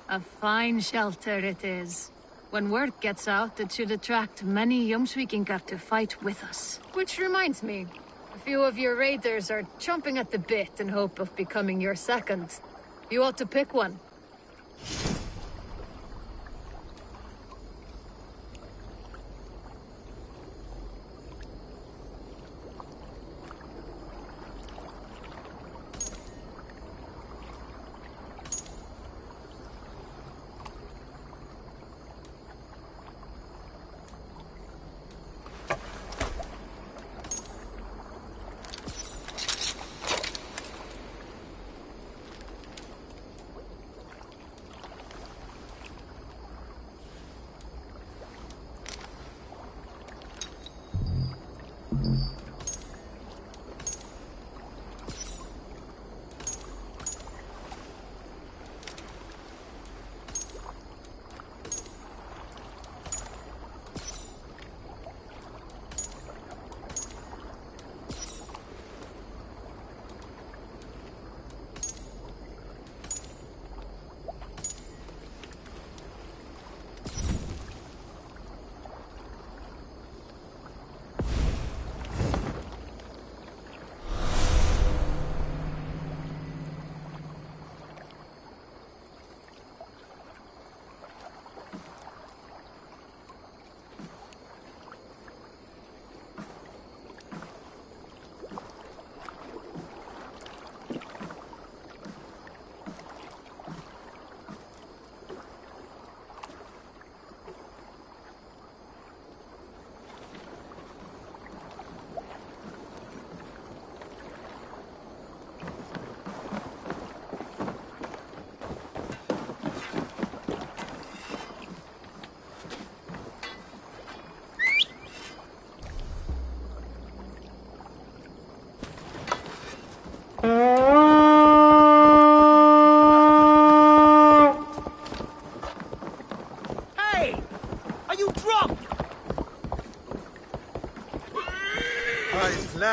B: A fine shelter it is. When word gets out, it should attract many Jomsvikingar to fight with us. Which reminds me, a few of your raiders are chomping at the bit in hope of becoming your second. You ought to pick one.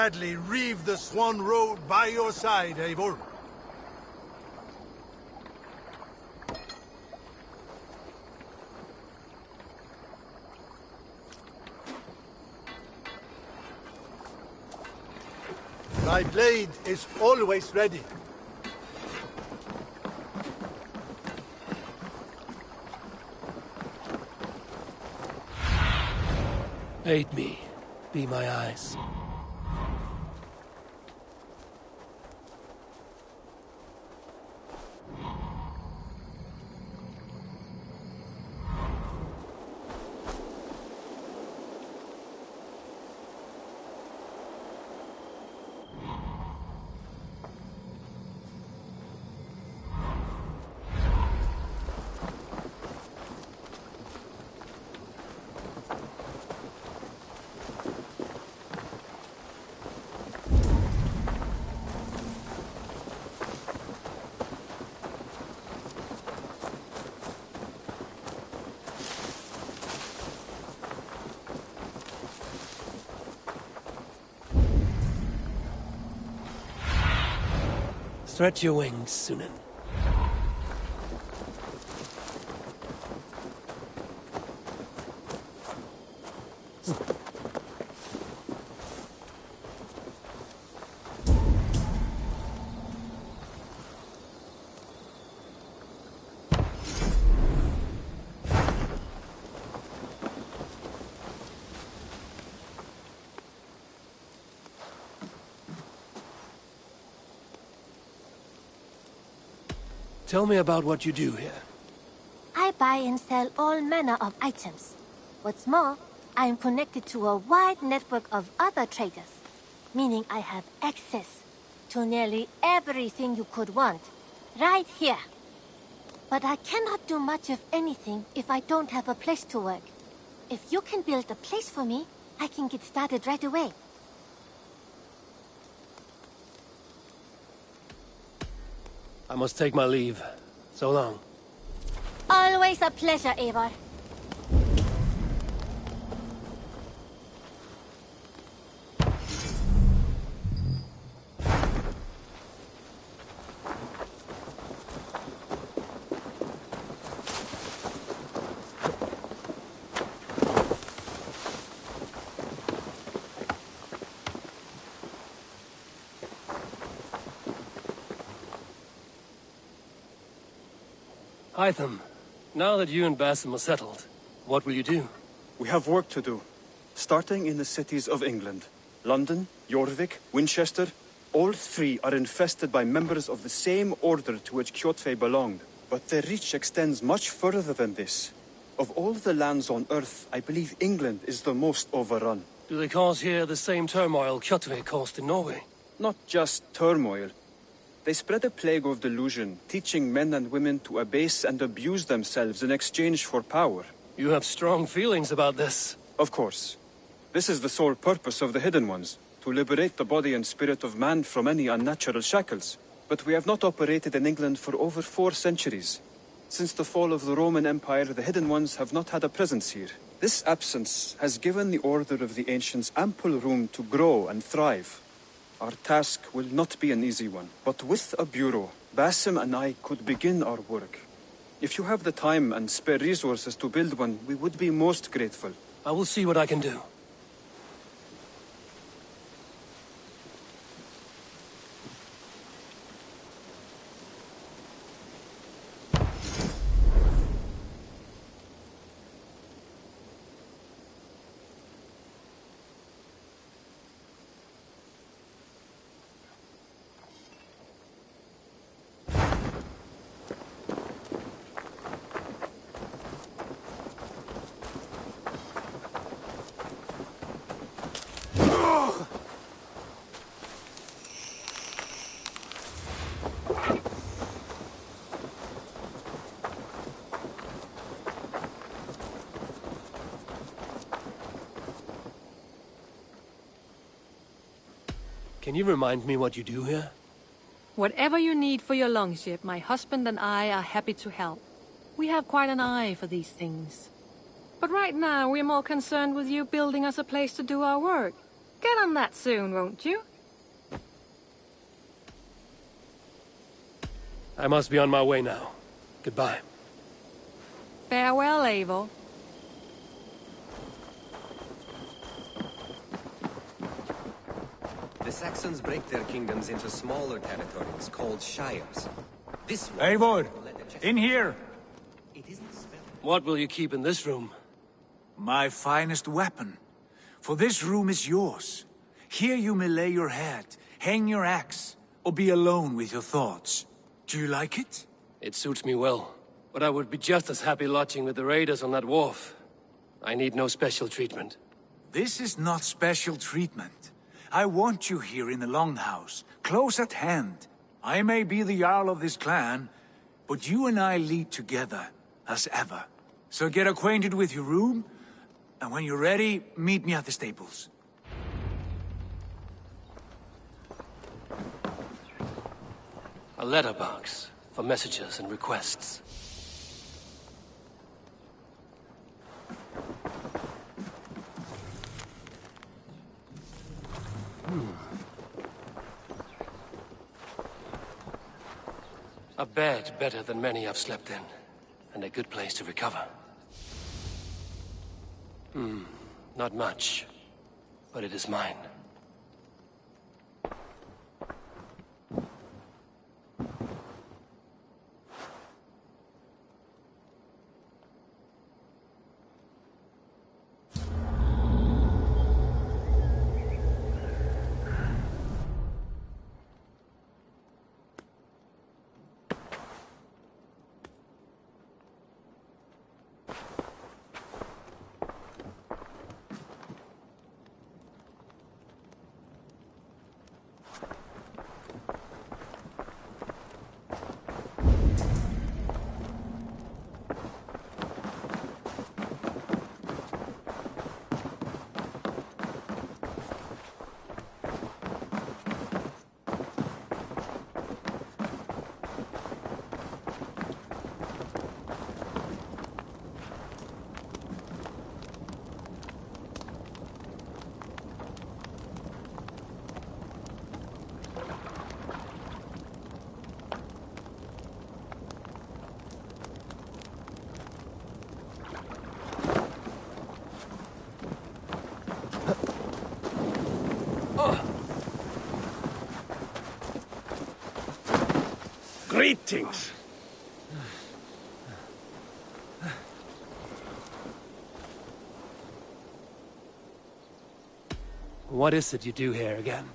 F: gladly reave the Swan Road by your side, Eivor. Thy blade is always ready.
A: Aid me. Be my eyes. Stretch your wings, Sunan. Tell me about what you do here.
J: I buy and sell all manner of items. What's more, I am connected to a wide network of other traders, meaning I have access to nearly everything you could want, right here. But I cannot do much of anything if I don't have a place to work. If you can build a place for me, I can get started right away.
A: I must take my leave. So long.
J: Always a pleasure, Eivor.
A: Hytham, now that you and Basim are settled, what will you do?
R: We have work to do. Starting in the cities of England. London, Jorvik, Winchester, all three are infested by members of the same order to which Kjotve belonged. But their reach extends much further than this. Of all the lands on Earth, I believe England is the most overrun.
A: Do they cause here the same turmoil Kjotve caused in Norway?
R: Not just turmoil. They spread a plague of delusion, teaching men and women to abase and abuse themselves in exchange for power.
A: You have strong feelings about this.
R: Of course. This is the sole purpose of the Hidden Ones, to liberate the body and spirit of man from any unnatural shackles. But we have not operated in England for over 4 centuries. Since the fall of the Roman Empire, the Hidden Ones have not had a presence here. This absence has given the Order of the Ancients ample room to grow and thrive. Our task will not be an easy one, but with a bureau, Basim and I could begin our work. If you have the time and spare resources to build one, we would be most grateful.
A: I will see what I can do. Can you remind me what you do here?
U: Whatever you need for your longship, my husband and I are happy to help. We have quite an eye for these things. But right now, we're more concerned with you building us a place to do our work.
B: get on that soon, won't you?
A: I must be on my way now. Goodbye.
U: Farewell, Eivor.
M: The Saxons break their kingdoms into smaller territories called shires. This one...
C: Eivor! In here!
A: What will you keep in this room?
C: My finest weapon. For this room is yours. Here you may lay your head, hang your axe, or be alone with your thoughts. Do you like it?
A: It suits me well. But I would be just as happy lodging with the raiders on that wharf. I need no special treatment.
C: This is not special treatment. I want you here in the Longhouse, close at hand. I may be the Jarl of this clan, but you and I lead together, as ever. So get acquainted with your room, and when you're ready, meet me at the stables.
A: A letterbox for messages and requests. A bed better than many I've slept in, and a good place to recover. Not much, but it is mine.
Q: Greetings.
A: What is it you do here again?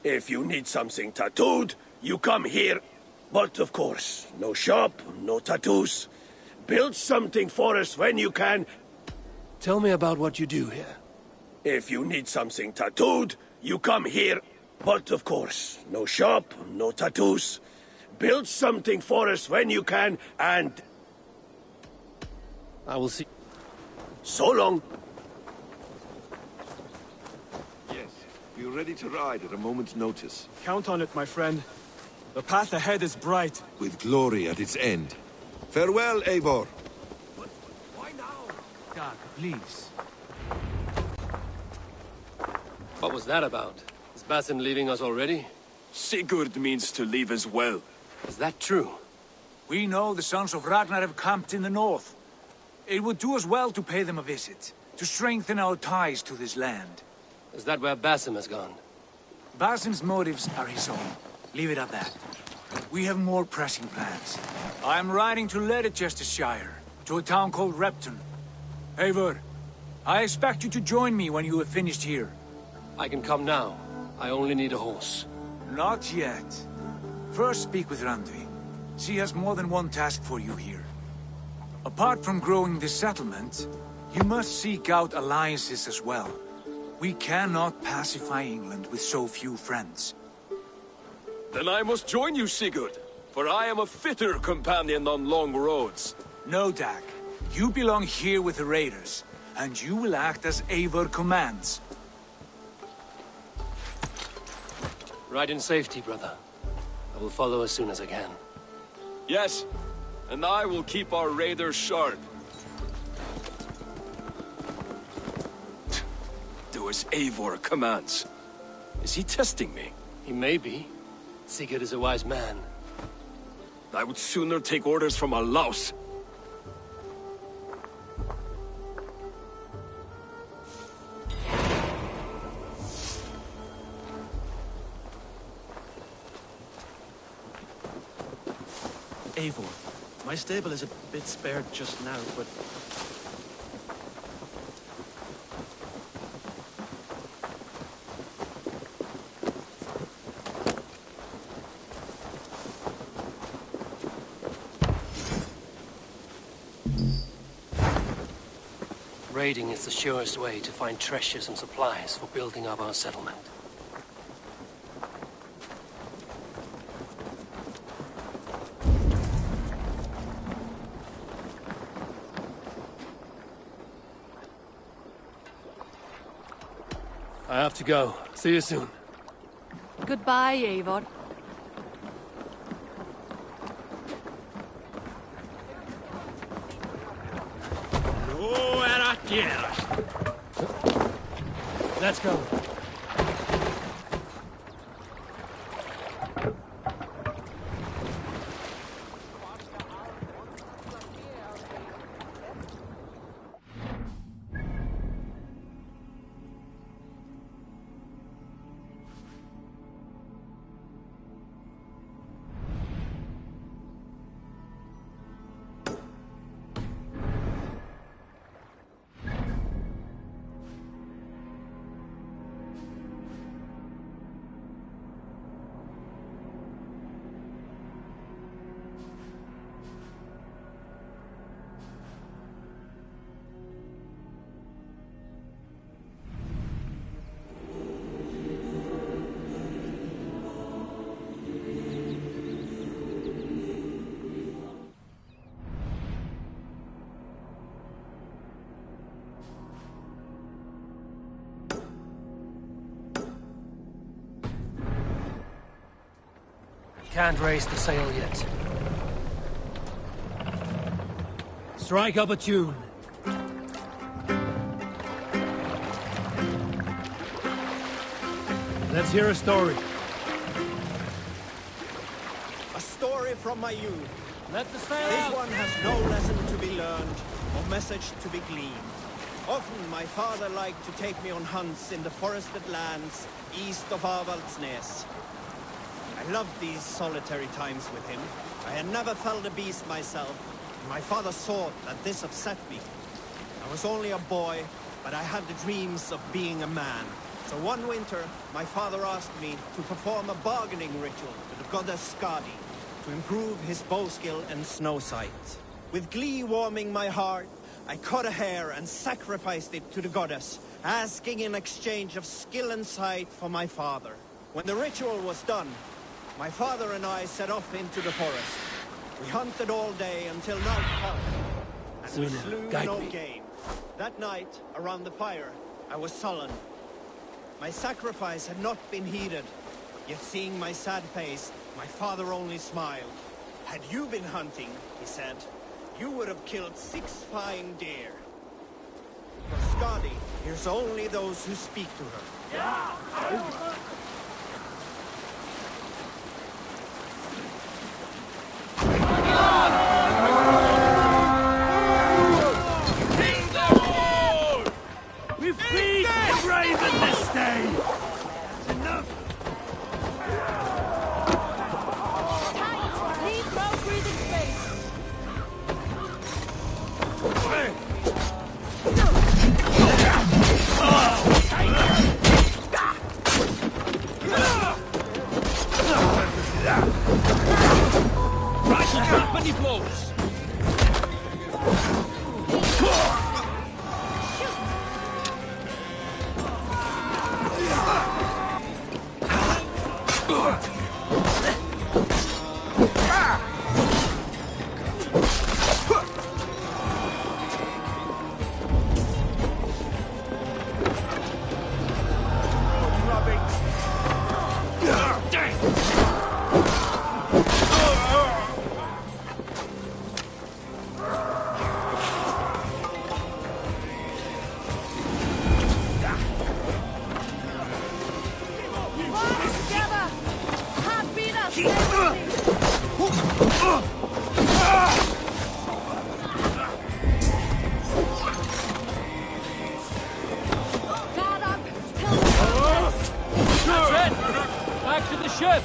Q: If you need something tattooed, you come here. But of course, no shop, no tattoos. Build something for us when you can.
A: Tell me about what you do here.
Q: If you need something tattooed, you come here. But of course, no shop, no tattoos. Build something for us when you can, and...
A: I will see.
Q: So long.
I: Yes, we're ready to ride at a moment's notice.
R: Count on it, my friend. The path ahead is bright.
I: With glory at its end. Farewell, Eivor.
C: Why now? Doug, please.
A: What was that about? Is Basim leaving us already?
Q: Sigurd means to leave as well.
A: Is that true?
C: We know the sons of Ragnar have camped in the north. It would do us well to pay them a visit, to strengthen our ties to this land.
A: Is that where Basim has gone?
C: Basim's motives are his own. Leave it at that. We have more pressing plans. I am riding to Leicestershire, to a town called Repton. Eivor, I expect you to join me when you have finished here.
A: I can come now. I only need a horse.
C: Not yet. First speak with Randvi. She has more than one task for you here. Apart from growing this settlement, you must seek out alliances as well. We cannot pacify England with so few friends.
G: Then I must join you, Sigurd, for I am a fitter companion on long roads.
C: No, Dag. You belong here with the raiders, and you will act as Eivor commands.
A: Ride in safety, brother. I will follow as soon as I can.
G: Yes, and I will keep our raiders sharp.
Q: Do
G: do as Eivor commands. Is he testing me?
A: He may be. Sigurd is a wise man.
G: I would sooner take orders from a louse.
K: Eivor, my stable is a bit spared just now, but...
A: Raiding is the surest way to find treasures and supplies for building up our settlement. I have to go. See you soon.
U: Goodbye, Eivor.
A: Let's go. Can't raise the sail yet. Strike up a tune. Let's hear a story.
O: A story from my youth.
A: Let the sail
O: This
A: out.
O: one has no lesson to be learned, or message to be gleaned. Often my father liked to take me on hunts in the forested lands east of Avaldsnes. I loved these solitary times with him. I had never felled a beast myself, and my father saw that this upset me. I was only a boy, but I had the dreams of being a man. So one winter, my father asked me to perform a bargaining ritual to the goddess Skadi to improve his bow skill and snow sight. With glee warming my heart, I cut a hare and sacrificed it to the goddess, asking in exchange of skill and sight for my father. When the ritual was done, my father and I set off into the forest. We hunted all day until night fell, and we slew no game. That night, around the fire, I was sullen. My sacrifice had not been heeded, yet seeing my sad face, my father only smiled. Had you been hunting, he said, you would have killed 6 fine deer. For Skadi hears only those who speak to her.
A: We've freed the raven this day! Enough!
U: Leave no breathing space.
A: Rifle company blows! That's it! Back to the ship!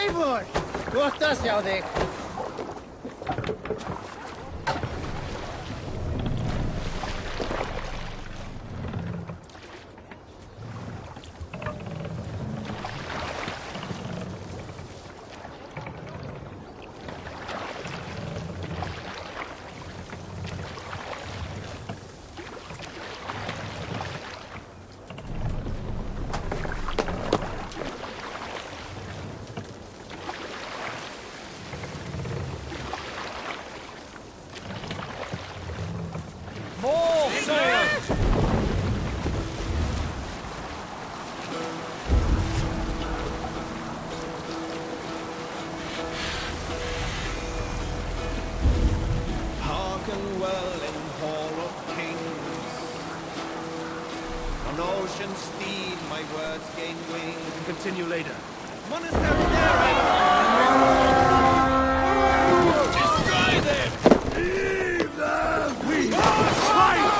D: Eivor! Gott að sjá þig!
A: More sail!
O: Hearken well in Hall of Kings. On ocean steed my words gain wings.
A: Continue later.
O: Monastery
A: Destroy them!
F: Leave them! We are fight!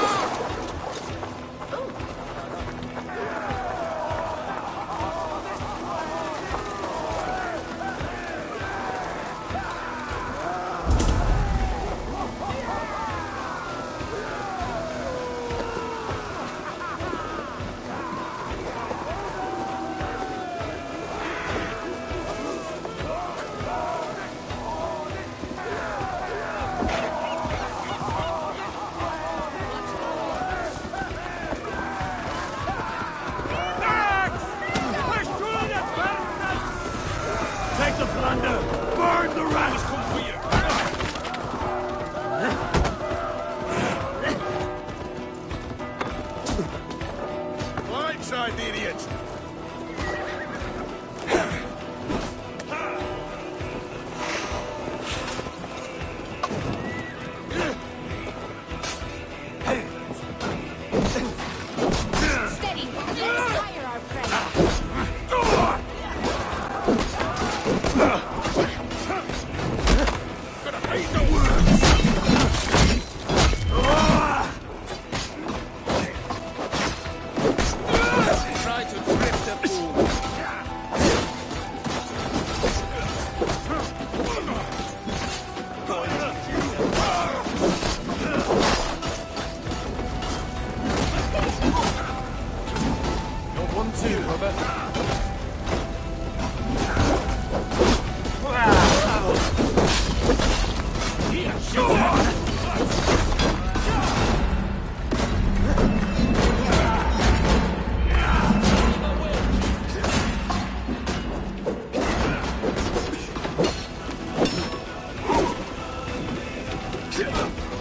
A: Take the plunder! Burn the rats! Come for you!
F: Blindside the idiots!
N: Steady! Let's fire our prey!
G: Try to trip the pool.
R: You're 1-2, Robert.
E: Ugh!